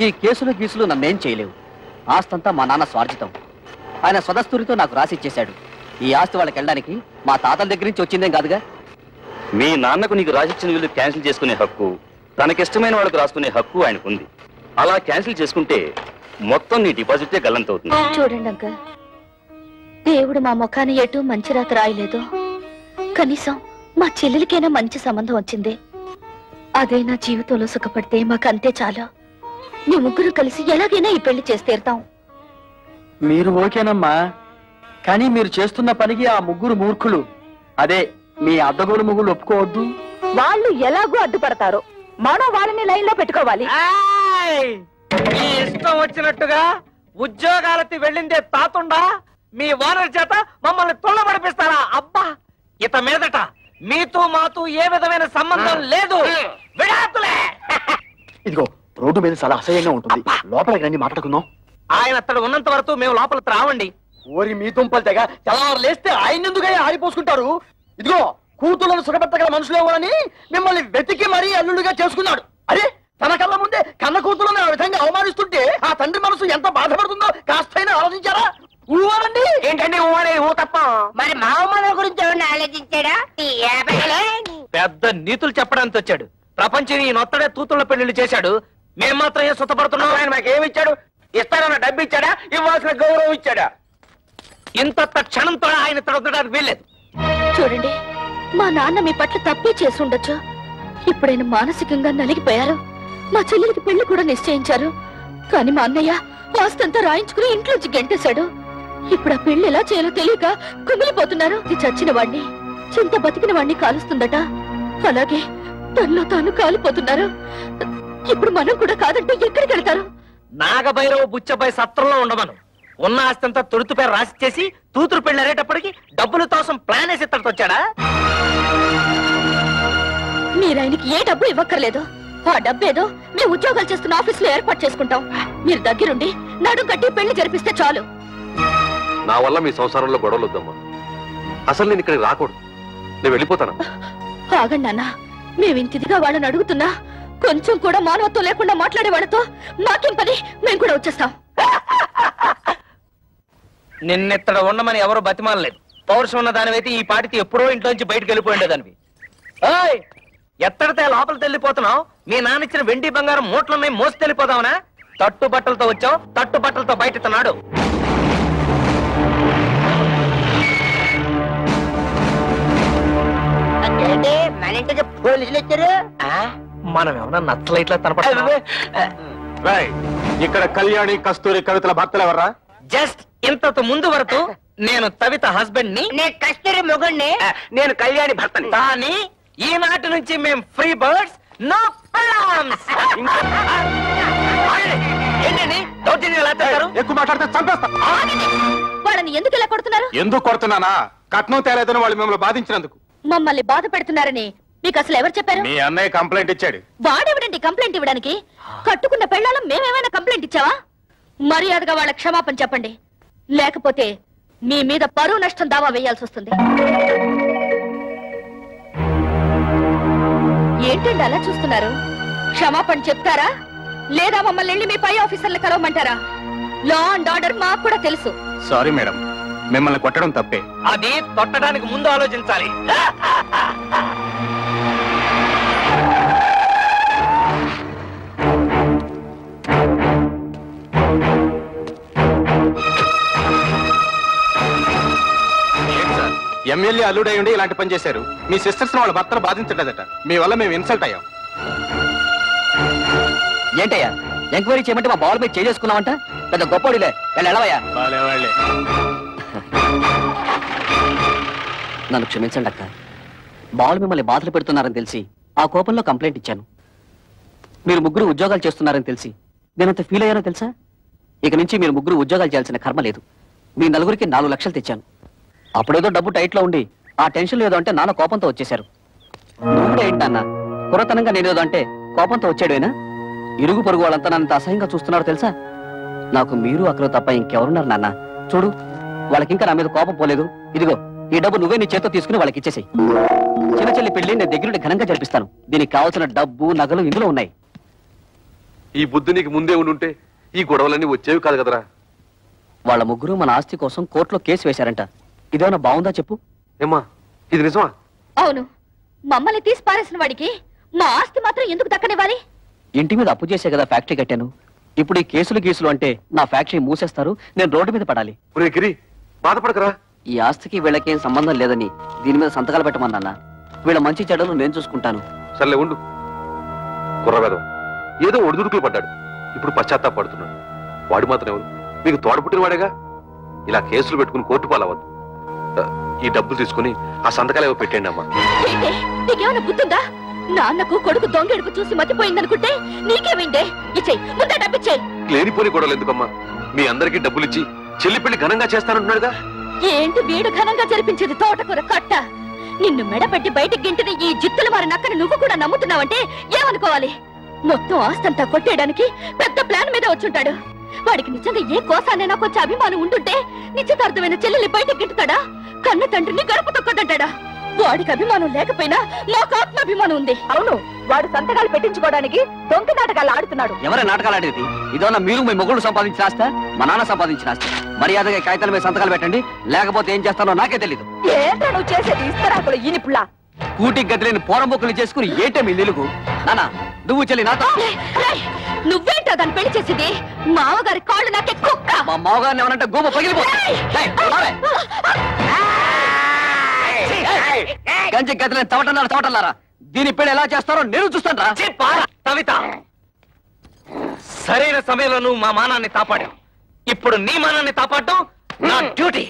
ఈ కేసులు గీసులు నన్నేం చేయలేవు. ఆస్తంతా మా నాన్న స్వార్జితం. ఆయన స్వదస్తూరితో నాకు రాసిచ్చేశాడు. ఈ ఆస్తి వాళ్ళకి వెళ్ళడానికి మా తాతల దగ్గర నుంచి వచ్చిందేం కాదుగా. మీ నాన్నకు నీకు రాసిచ్చిన వీళ్ళు క్యాన్సిల్ చేసుకునే హక్కు, తనకిష్టమైన వాళ్ళకు రాసుకునే హక్కు ఆయనకుంది. అలా క్యాన్సిల్ చేసుకుంటే మొత్తం నీ డిపాజిటే గల్లంతవుతుంది. చూడండి అంకల్, దేవుడు మా ముఖాన్ని ఎటు మంచి రాత రాయలేదు. కనీసం మా చెల్లెలికైనా మంచి సంబంధం వచ్చింది. అదే నా జీవితంలో సుఖపడితే మాకంతే చాలు. మీ ముగ్గురు కలిసి ఎలాగైనా ఈ పెళ్లి చేసి తీరుతాం. మీరు ఓకేనమ్మా, కానీ మీరు చేస్తున్న పనికి ఆ ముగ్గురు మూర్ఖులు, అదే మీ అద్దగోలు ముగ్గురు ఒప్పుకోవద్దు. వాళ్ళు ఎలాగూ అడ్డుపడతారు, మనం వాళ్ళని లైన్ లో పెట్టుకోవాలి. మీ ఇష్టం వచ్చినట్టుగా ఉద్యోగాలకి వెళ్ళిందే తాతుండా మీ ఓనర్ చేత మమ్మల్ని తుళ్ళబడిపిస్తారా? అబ్బా, ఇత మీదట మీతో మాతో ఏ విధమైన సంబంధం లేదు. విడాకులే. ఇదిగో రోడ్డు మీద చాలా అసహ్యంగా ఉంటుంది, లోపలికి రండి మాట్లాడుకుందాం. ఆయన అతడు ఉన్నంత వరకు మేము లోపలికి రావండి. ఓరి మీ దుంపలు తెగ తెల్లవారు లేస్తే ఆయన ఎందుకు ఆరిపోసుకుంటారు? ఇదిగో కూతుళ్ళను సుఖపెట్టగల మనుషులు ఎవరని మిమ్మల్ని వెతికి మరీ అల్లుడుగా చేసుకున్నాడు. అరే, తన కళ్ళ ముందే కన్న కూతులను ఆ విధంగా అవమానిస్తుంటే ఆ తండ్రి మనసు ఎంత బాధపడుతుందో కాస్తైనా ఆలోచించారా? ఊవారండి. ఏంటండి ఊ తప్ప మరి మా అమ్మ గురించి ఎవరిని ఆలోచించాడా? పెద్ద నీతులు చెప్పడానికి వచ్చాడు. ప్రపంచం ఈ నొత్తడే తూతుల పెళ్లిళ్ళు చేశాడు. మేము మాత్రం ఏం సుతపడుతున్నాం? ఆయన మాకేమి ఇచ్చాడు? ఇస్తానన్న డబ్బు ఇచ్చాడా? ఇవ్వాల్సిన గౌరవం ఇచ్చాడా? ఇంత క్షణంతో ఆయన తొడగడానికి వీల్లేదు. చూడండి, మా నాన్న మీ పట్ల తప్పే చేసి ఉండొచ్చు. ఇప్పుడైనా మానసికంగా నలిగిపోయారు. మా చెల్లెలికి పెళ్లి కూడా నిశ్చయించారు. కానీ మా అన్నయ్య ఆస్తంతా రాయించుకుని ఇంట్లోంచి గెంటేశాడు. ఇప్పుడు ఆ పెళ్లి ఎలా చేయాలో తెలియక కుమిలిపోతున్నారు. ఇది చచ్చిన వాణ్ణి, చింత బతికిన వాణ్ణి కాలుస్తుందట. అలాగే తనలో తాను కాలిపోతున్నారు. ఇప్పుడు మనం కూడా కాదంటే ఎక్కడికి వెళ్తారు? నాగభైరవ బుచ్చబాయ్ సత్రంలో ఉండమను. ఉన్న ఆస్తంతా తొడుతు పేరు రాసిచ్చేసి తూతురు పెళ్లి అరేటప్పటికి డబ్బుల కోసం ప్లాన్ వేసి ఇత్తడితో వచ్చాడా? మీరు ఆయనకి ఏ డబ్బు ఇవ్వక్కర్లేదు. ఆ డబ్బేదో మేము ఉద్యోగాలు చేస్తున్న ఆఫీసులో ఏర్పాటు చేసుకుంటాం. మీరు దగ్గరుండి నడుం కట్టి పెళ్లి జరిపిస్తే చాలు. నా వల్ల మీ సంసారంలో గొడవలు వద్దమ్మా. అసలు నేను ఇక్కడికి రాకూడదు. నేను వెళ్ళిపోతాను. ఆగండి నాన్న, మేమింతిదిగా వాళ్ళని అడుగుతున్నా కొంచెం కూడా మానవత్వం లేకుండా మాట్లాడే వాళ్ళతో మాకేం పని? మేము కూడా వచ్చేస్తాం. నిన్నెత్తడ ఉండమని ఎవరు బతిమాలలేదు. పౌరుషం ఉన్న దానివైతే ఈ పాటికి ఎప్పుడో ఇంట్లోంచి బయటకు వెళ్ళిపోయిండేదానివి. ఎత్తడితే లోపలికి వెళ్ళిపోతున్నావు? మీ నాన్న ఇచ్చిన వెండి బంగారం మూట్లున్నాయి, మోసి వెళ్ళిపోదావునా? తట్టు బట్టలతో వచ్చావు, తట్టు బట్టలతో బయటెత్తనాడు. పోలీసులు వచ్చారు. మనం ఏమన్నా నచ్చలైట్లా తనపడుతున్నాం? ఇక్కడ కళ్యాణి కస్తూరి కవితల భర్తలు ఎవర్రా? జస్ట్ ఇంతకు ముందు వరకు నేను తవిత హస్బెండ్ ని, నేను కస్తూరి మొగుణ్ణి, నేను కళ్యాణి భర్తని. కానీ ఈనాటి నుంచి మేము ఫ్రీ బర్డ్స్, నో ప్రాబ్లమ్స్. ఏంటండి దౌర్జన్యం ఎలా చేస్తారు? ఎక్కువ మాట్లాడితే చంపేస్తా. వాళ్ళని ఎందుకు ఇలా కొడుతున్నారు? ఎందుకు కొడుతున్నానా? కట్నం తేలేదని వాళ్ళు మిమ్మల్ని బాధించినందుకు. మమ్మల్ని బాధ పెడుతున్నారని మీకు అసలు ఎవరు చెప్పారు? మీ అన్నయ్య కంప్లైంట్ ఇచ్చాడు. వాడెవడండి కంప్లైంట్ ఇవ్వడానికి? కట్టుకున్న పెళ్ళాలం మేమేమైనా కంప్లైంట్ ఇచ్చావా? మర్యాదగా వాళ్ళ క్షమాపణ చెప్పండి, లేకపోతే మీ మీద పరువు నష్టం దావా వేయాల్సి వస్తుంది. ఏంటండి అలా చూస్తున్నారు? క్షమాపణ చెప్తారా లేదా మమ్మల్ని వెళ్ళి మీ పై ఆఫీసర్లు కలవమంటారా? లా అండ్ ఆర్డర్ మాకు కూడా తెలుసు. సారీ మేడం, మిమ్మల్ని కొట్టడం తప్పే. అది తొట్టడానికి ముందు ఆలోచించాలి. ఎమ్మెల్యే అల్లుడై ఉండి ఇలాంటి పని చేశారు. మీ సిస్టర్స్ వాళ్ళ భర్తలు బాధించలేదట. మీ వల్ల మేము ఇన్సల్ట్ అయ్యాం. ఏంటయ్యా ఎంక్వైరీ చేయమంటే మా బాల్ మీద చేసుకున్నావంట? పెద్ద గొప్పడిలే, వెళ్ళవయ్యా. నన్ను క్షమించండి అక్క. బాల్ మిమ్మల్ని బాధలు పెడుతున్నారని తెలిసి ఆ కోపంలో కంప్లైంట్ ఇచ్చాను. మీరు ముగ్గురు ఉద్యోగాలు చేస్తున్నారని తెలిసి నేనంత ఫీల్ అయ్యానో తెలుసా? ఇక నుంచి మీరు ముగ్గురు ఉద్యోగాలు చేయాల్సిన కర్మ లేదు. మీ నలుగురికి 4 లక్షలు తెచ్చాను. అప్పుడేదో డబ్బు టైట్లో ఉండి ఆ టెన్షన్ లేదో అంటే నాన్న కోపంతో వచ్చేశారు. నువ్వు కూడా ఏంటన్నా కురతనంగా నేనేదో అంటే కోపంతో వచ్చాడేనా? ఇరుగు పొరుగు వాళ్ళంతా నన్నంత అసహ్యంగా చూస్తున్నారో తెలుసా? నాకు మీరు అక్కడ తప్ప ఇంకెవరున్నారు నాన్న? చూడు, వాళ్ళకింకా నా మీద కోపం పోలేదు. ఇదిగో ఈ డబ్బు నువ్వే నీ చేత్తో తీసుకుని వాళ్ళకి ఇచ్చేసాయి. చిన్న చెల్లి పెళ్లి నేను దగ్గరుండి ఘనంగా జరిపిస్తాను. దీనికి కావాల్సిన డబ్బు నగలు ఇందులో ఉన్నాయి. ఈ బుద్ధి నీకు ముందే ఉండుంటే ఈ గొడవలన్నీ వచ్చేవి కాదు కదరా. వాళ్ళ ముగ్గురు మన ఆస్తి కోసం కోర్టులో కేసు వేశారంట. ఇదేమన్నా బాగుందా చెప్పు? ఏమ్మా, ఇది నిజమా? అవును. మమ్మల్ని తీసి పారేసిన వాడికి మా ఆస్తి మాత్రం ఎందుకు దక్కనివ్వాలి? ఇంటి మీద అప్పు చేసే కదా ఫ్యాక్టరీ కట్టాను. ఇప్పుడు ఈ కేసులు గీసులు అంటే నా ఫ్యాక్టరీ మూసేస్తారు, నేను రోడ్డు మీద పడాలి. ఒరే గిరి, బాధపడకరా. ఈ ఆస్తికి వీళ్ళకేం సంబంధం లేదని దీని మీద సంతకాలు పెట్టమన్నా. వీళ్ళ మంచి చెడ్డలు నేను చూసుకుంటాను. సర్లే ఉండు. కుర్రవేదం ఏదో ఒడిదుడుకులు పడ్డాడు, ఇప్పుడు పశ్చాత్తాపడుతున్నాడు. వాడు మాత్రం ఎవరు? మీకు తోడపుట్టిన వాడేగా. ఇలా కేసులు పెట్టుకుని కోర్టు పాలవద్దు. ఈ డబ్బులు తీసుకుని ఆ సంతకాలు ఏవో పెట్టండి అమ్మా. నీకేమైనా గుర్తుందా? నాన్నకు కొడుకు దొంగెడుపు చూసి మతిపోయిందనుకుంటే నీకేమైందే? ఇచ్చేయి, ముందే డబ్బిచ్చేయి. లేనిపోని గొడవలు ఎందుకమ్మా? మీ అందరికీ డబ్బులు ఇచ్చి చెల్లి పెళ్లి ఘనంగా చేస్తానంటున్నాడుగా. ఏంటి వీడు ఘనంగా జరిపించేది? తోటకూర కట్ట. నిన్ను మెడపెట్టి బయటికి గింటిన ఈ జిత్తులు మారి నక్కని నువ్వు కూడా నమ్ముతున్నావంటే ఏమనుకోవాలి? మొత్తం ఆస్తంతా కొట్టేయడానికి పెద్ద ప్లాన్ మీద వచ్చుంటాడు. వాడికి నిజంగా ఏ కోసానైనా కొంచెం అభిమానం ఉండుంటే నిశ్చితార్థమైన చెల్లెల్ని బయటికి గింటుతాడా? కన్న తండ్రిని గడప తొక్కదంటాడా? వాడికి అభిమానం లేకపోయినా నాకు ఆత్మాభిమానం ఉంది. అవును, వాడు సంతకాలు పెట్టించుకోవడానికి దొంగ నాటకాలు ఆడుతున్నాడు. ఎవరే నాటకాలు ఆడేది? ఇదోనా మీరు మీ మొగుళ్ళు సంపాదించిన ఆస్తా, మా నాన్న సంపాదించిన ఆస్తి? మర్యాదగా కాగితాల మీద సంతకాలు పెట్టండి, లేకపోతే ఏం చేస్తానో నాకే తెలీదు. ఏంటో నువ్వు చేసేది? ఇస్తరాకులు ఈనిపుల్లా. కూటికి గదిలేని పోరంబొక్కులు చేసుకుని ఏంటే మీ నిలుగు? నాన్న, నువ్వు చెల్లి నాతో. నువ్వేంటో దాన్ని పెళ్లి చేసింది? మామగారి కాళ్ళు నాకే కుక్క. మా మామగారిని ఏమనంటే గోమ పగిలిపోతుంది. గంజి గదిలేని తవటన్నారా? దీని పెళ్లి ఎలా చేస్తారో నేను చూస్తాను రా. కవిత, సరైన సమయంలో నువ్వు మా మానాన్ని కాపాడావు. ఇప్పుడు నీ మానాన్ని కాపాడటం నా డ్యూటీ.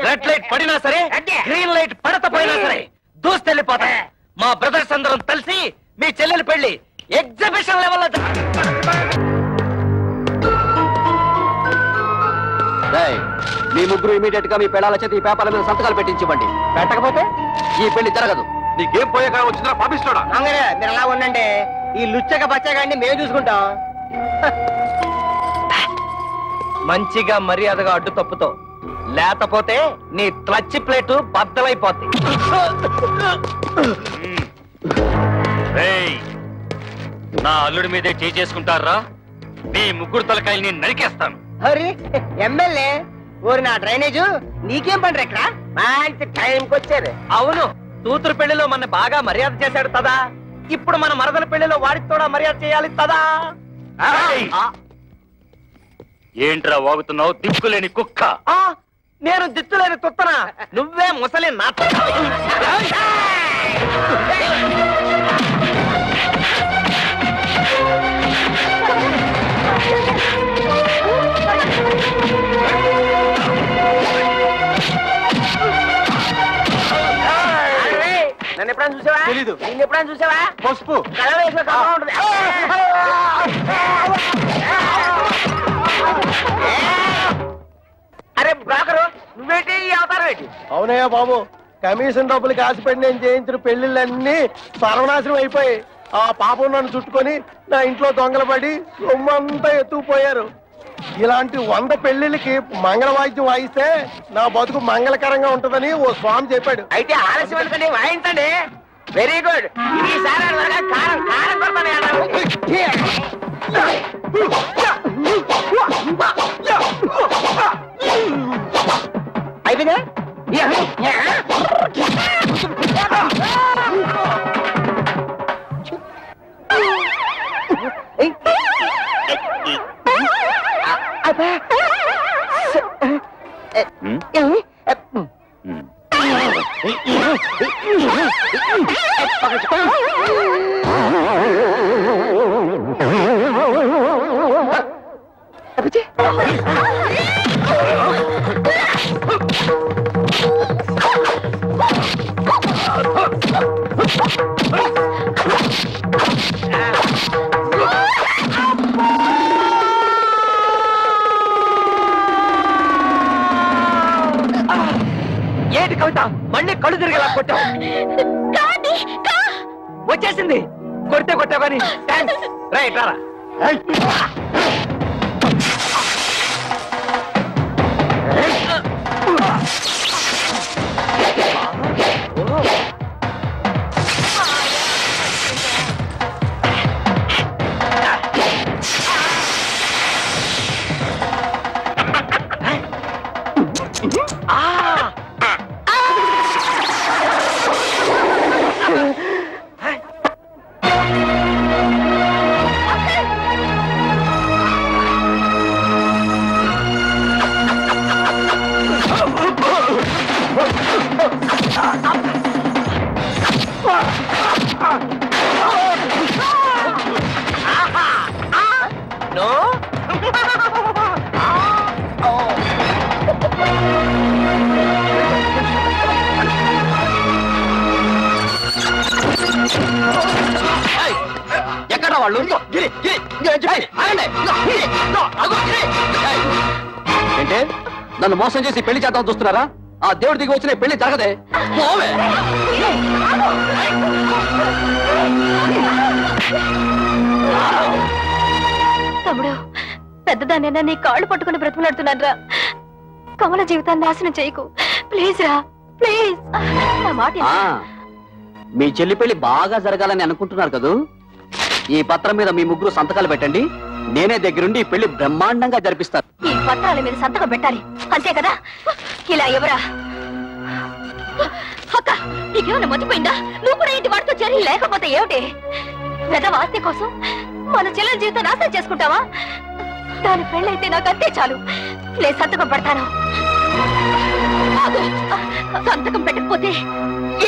రెడ్ లైట్ పడినా సరే, గ్రీన్ లైట్ పడకపోయినా సరే దూస్తెళ్ళిపోతా. మా బ్రదర్స్ అందరం కలిసి మీ చెల్లెలి పెళ్లి ఎగ్జిబిషన్ లెవెల్లో మీ ముగ్గురు ఇమీడియట్ గా మీ పెళ్ళాల చేత ఈ పేపర్ల మీద సంతకాలు పెట్టించివ్వండి. పెట్టకపోతే ఈ పెళ్లి జరగదు. నీకేం పోయాక వచ్చిందా పాపిస్తాడా? మీరు అలా ఉండండి. ఈ లుచ్చక బచ్చగాడిని మేము చూసుకుంటాం. మంచిగా మర్యాదగా అడ్డు తప్పుతో, లేకపోతే నీ క్లచ్ ప్లేటు బద్దలైపోద్ది. నా అల్లుడి మీదే చేసుకుంటారా? మీ ముగ్గురు తలకాయల్ని నరికేస్తాను. హరి ఎమ్మెల్యే ఓరి నా డ్రైనేజు నీకేం పని ఇక్కడ? మంచి టైంకి వచ్చారు. అవును, కూతురు పెళ్లిలో మన బాగా మర్యాద చేశాడు తదా. ఇప్పుడు మన మరదల పెళ్లిలో వాడికి కూడా మర్యాద చేయాలి తదా. ఏంట్రా వాగుతున్నావు దిక్కులేని కుక్క? నేను దిక్కులేని తుత్తనా? నువ్వే ముసలి నా నన్ను ఎప్పుడైనా చూసావా? తెలీదు. నిన్ను ఎప్పుడైనా చూసావా? పసుపు కళ వేసిన కళ ఉంటుంది. అరే బ్రోకరు, నువ్వేంటి ఈ అవతారం ఏంటి? అవునయ్యా బాబు, కమిషన్ డబ్బులకి ఆశపడి నేను చేయించిన పెళ్లిళ్ళన్నీ సర్వనాశనం అయిపోయి ఆ పాపం నన్ను చుట్టుకొని నా ఇంట్లో దొంగలు పడి సొమ్మంతా ఎత్తుకుపోయారు. ఇలాంటి 100 పెళ్లిళ్ళకి మంగళ వాయిద్యం వాయిస్తే నా బతుకు మంగళకరంగా ఉంటుందని ఓ స్వామి చెప్పాడు. అయితే ఆలస్యం ఎందుకండి, వాయించండి. Very good. ఈసారి కారం కారం అయిపోయిందా? ఏంటి కవిత మళ్ళీ కళ్ళు తిరిగేలా కొట్టావు? వచ్చేసింది. కొడితే కొట్టావు కానీ థ్యాంక్స్. రైట్ రారా. ఎక్కడ వాళ్ళు? ఏంటే నన్ను మోసం చేసి పెళ్లి చేద్దాం చూస్తున్నారా? ఆ దేవుడి దిగి వచ్చిన పెళ్లి జరగదే. తమ్ముడు, పెద్దదాన్నైనా నీ కాళ్ళు పట్టుకుని బ్రతిమలాడుతున్నారా. కమల జీవితాన్ని నాశనం చేయకు ప్లీజ్ రా, ప్లీజ్. నా మాట మీ చెల్లి పెళ్లి బాగా జరగాలని అనుకుంటున్నారు కదూ? ఈ పత్రం మీద మీ ముగ్గురు సంతకాలు పెట్టండి. నేనే దగ్గరుండి ఈ పెళ్లి బ్రహ్మాండంగా జరిపిస్తాను. ఈ పత్రాల మీద సంతకం పెట్టాలి అంతే కదా? ఇలా ఎవరా అక్క, నీకేమైనా మర్చిపోయిందా? నువ్వు కూడా ఇంటి వాడితో చర్యలు లేకపోతే ఏమిటి? పెదవాస్తి కోసం మన చెల్లెల జీవితం నాశనం చేసుకుంటావా? దాని పెళ్ళైతే నాకు అంతే చాలు. నేను సంతకం పెడతాను. సంతకం పెట్టకపోతే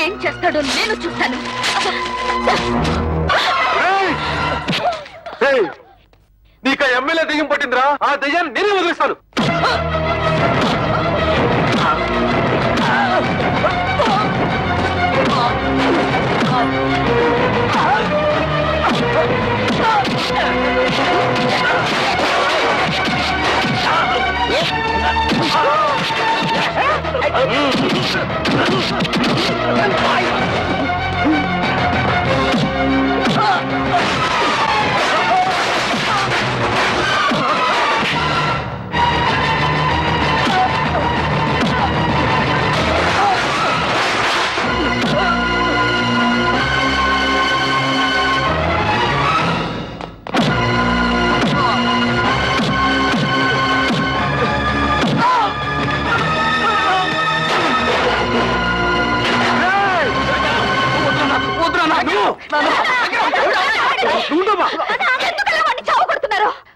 ఏం చేస్తాడో నేను చూస్తాను. నీకు ఎమ్మెల్యే దెయ్యం పట్టిందిరా. ఆ దెయ్యాన్ని నేనే వదిలిస్తాను.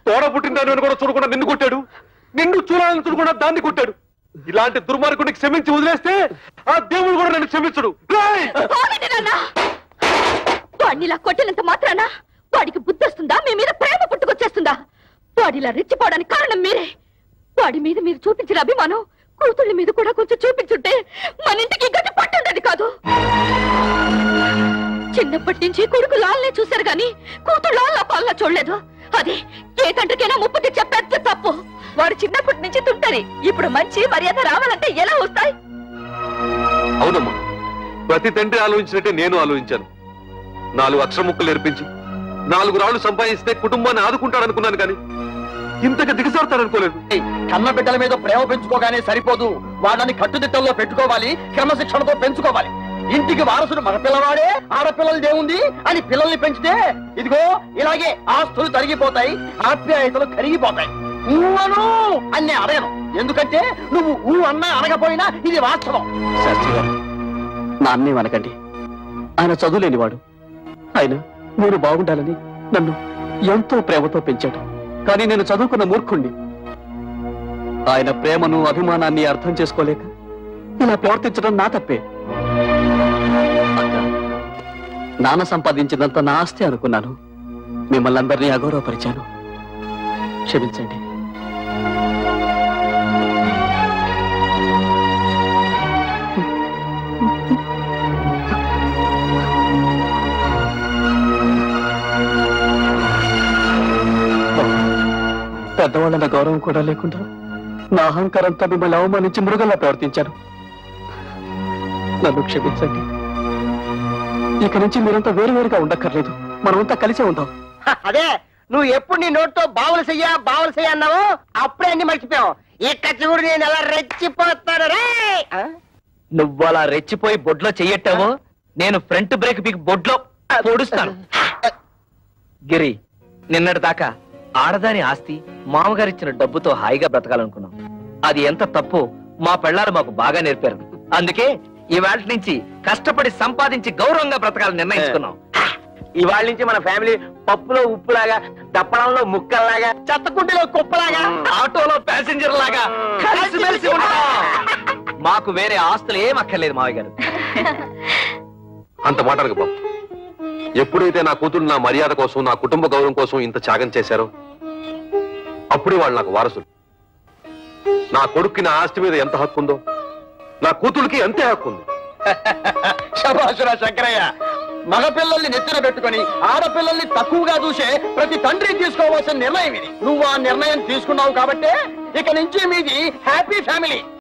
తోడ పుట్టిన కూడా చూడకుండా నిన్ను కొట్టాడు. నిన్ను చూడాలని చూడకుండా దాన్ని కొట్టాడు. ఇలాంటి దుర్మార్గుడిని క్షమించి వదిలేస్తే ఆ దేవుడు కూడా నన్ను క్షమించడు. వాడినిలా కొట్టినంత మాత్రాన వాడికి బుద్ధి వస్తుందా? మీ మీద ప్రేమ పుట్టుకొచ్చేస్తుందా? వాడిలా రెచ్చిపోవడానికి కారణం మీరే. వాడి మీద మీరు చూపించిన అభిమానం కూతుళ్ళ మీద కూడా కొంచెం చూపించుంటే మన ఇంటికి గట్టి పట్టుండేది కాదు. చిన్నప్పటి నుంచి కొడుకు లాల్నే చూశారు గాని కూతురు లాల్లా పాల్లా చూడలేదు. అది ఏ తండ్రికైనా ముప్పు తెచ్చే పెద్ద తప్పు. వాడు చిన్నప్పటి నుంచి తుంటరి. ఇప్పుడు మంచి మర్యాద రావాలంటే ఎలా వస్తాయి? అవునమ్మా, ప్రతి తండ్రి ఆలోచించినట్టే నేను ఆలోచించాను. 4 అక్షర ముక్కలు నేర్పించి 4 రాళ్లు సంపాదిస్తే కుటుంబాన్ని ఆదుకుంటాడనుకున్నాను కానీ ఇంతగా దిగజారుతాడనుకోలేదు. కన్న బిడ్డల మీద ప్రేమ పెంచుకోగానే సరిపోదు. వాళ్ళని కట్టుదిట్టల్లో పెట్టుకోవాలి, క్రమశిక్షణతో పెంచుకోవాలి. ఇంటికి వారసుడు మన పిల్లవాడే, ఆడపిల్లలదేముంది అని పిల్లల్ని పెంచితే ఇదిగో ఇలాగే ఆస్తులు తరిగిపోతాయి, ఆప్యాయతలు కరిగిపోతాయి. ఊహను అన్నీ అడగను, ఎందుకంటే నువ్వు ఊ అన్నా అనకపోయినా ఇది వాస్తవం. శాస్త్రి గారు, నా అన్నీ అనకండి. ఆయన చదువులేనివాడు. ఆయన నేను బాగుండాలని నన్ను ఎంతో ప్రేమతో పెంచాడు. కానీ నేను చదువుకున్న మూర్ఖుణ్ణి. ఆయన ప్రేమను అభిమానాన్ని అర్థం చేసుకోలేక ఇలా ప్రవర్తించడం నా తప్పే. నాన్న సంపాదించినంత నా ఆస్తి అనుకున్నాను. మిమ్మల్ని అందరినీ అగౌరవపరిచాను. క్షమించండి. పెద్దవాళ్ళన్న గౌరవం కూడా లేకుండా నా అహంకారంతో మిమ్మల్ని అవమానించి మృగంలా ప్రవర్తించాను. నన్ను క్షమించండి. ఇక నుంచి మీరంతా వేరువేరుగా ఉండక్కర్లేదు, మనమంతా కలిసే ఉందాం. అదే నువ్వు ఎప్పుడు నీ నోటితో బావులు చెయ్య అన్నావు, అప్పుడే అన్ని మర్చిపోయావు. ఇక చూడు నేను ఎలా రెచ్చిపోతాను రే. నువ్వు అలా రెచ్చిపోయి బొడ్లో చెయ్యట్టావో నేను ఫ్రంట్ బ్రేక్ పీకి బొడ్లో పొడుస్తాను. గిరి, నిన్నటి దాకా ఆడదాని ఆస్తి మామగారిచ్చిన డబ్బుతో హాయిగా బ్రతకాలనుకున్నాం. అది ఎంత తప్పు మా పెళ్ళారు మాకు బాగా నేర్పారు. అందుకే ఇవాళ నుంచి కష్టపడి సంపాదించి గౌరవంగా బ్రతకాలని నిర్ణయించుకున్నాం. ఇవాళ నుంచి మన ఫ్యామిలీ పప్పులో ఉప్పులాగా, దప్పడంలో ముక్కల్లాగా, చెత్తకుంటిలో కుప్పలాగా, ఆటోలో ప్యాసింజర్ లాగా కలిసిమెలిసి ఉంటాం. మాకు వేరే ఆస్తులు ఏం అక్కర్లేదు మావయ్య గారు. అంత మాటలకు బాబు, ఎప్పుడైతే నా కూతురు నా మర్యాద కోసం, నా కుటుంబ గౌరవం కోసం ఇంత త్యాగం చేశారో అప్పుడే వాళ్ళు నాకు వారసులు. నా కొడుక్కి నా ఆస్తి మీద ఎంత హక్కు ఉందో నా కూతురికి అంతే హక్కు ఉంది. శభాషురా శంకరయ్య, మగపిల్లల్ని నెత్తిన పెట్టుకుని ఆడపిల్లల్ని తక్కువగా చూసే ప్రతి తండ్రి తీసుకోవాల్సిన నిర్ణయం ఇది. నువ్వు ఆ నిర్ణయం తీసుకున్నావు కాబట్టి ఇక నుంచి మీది హ్యాపీ ఫ్యామిలీ.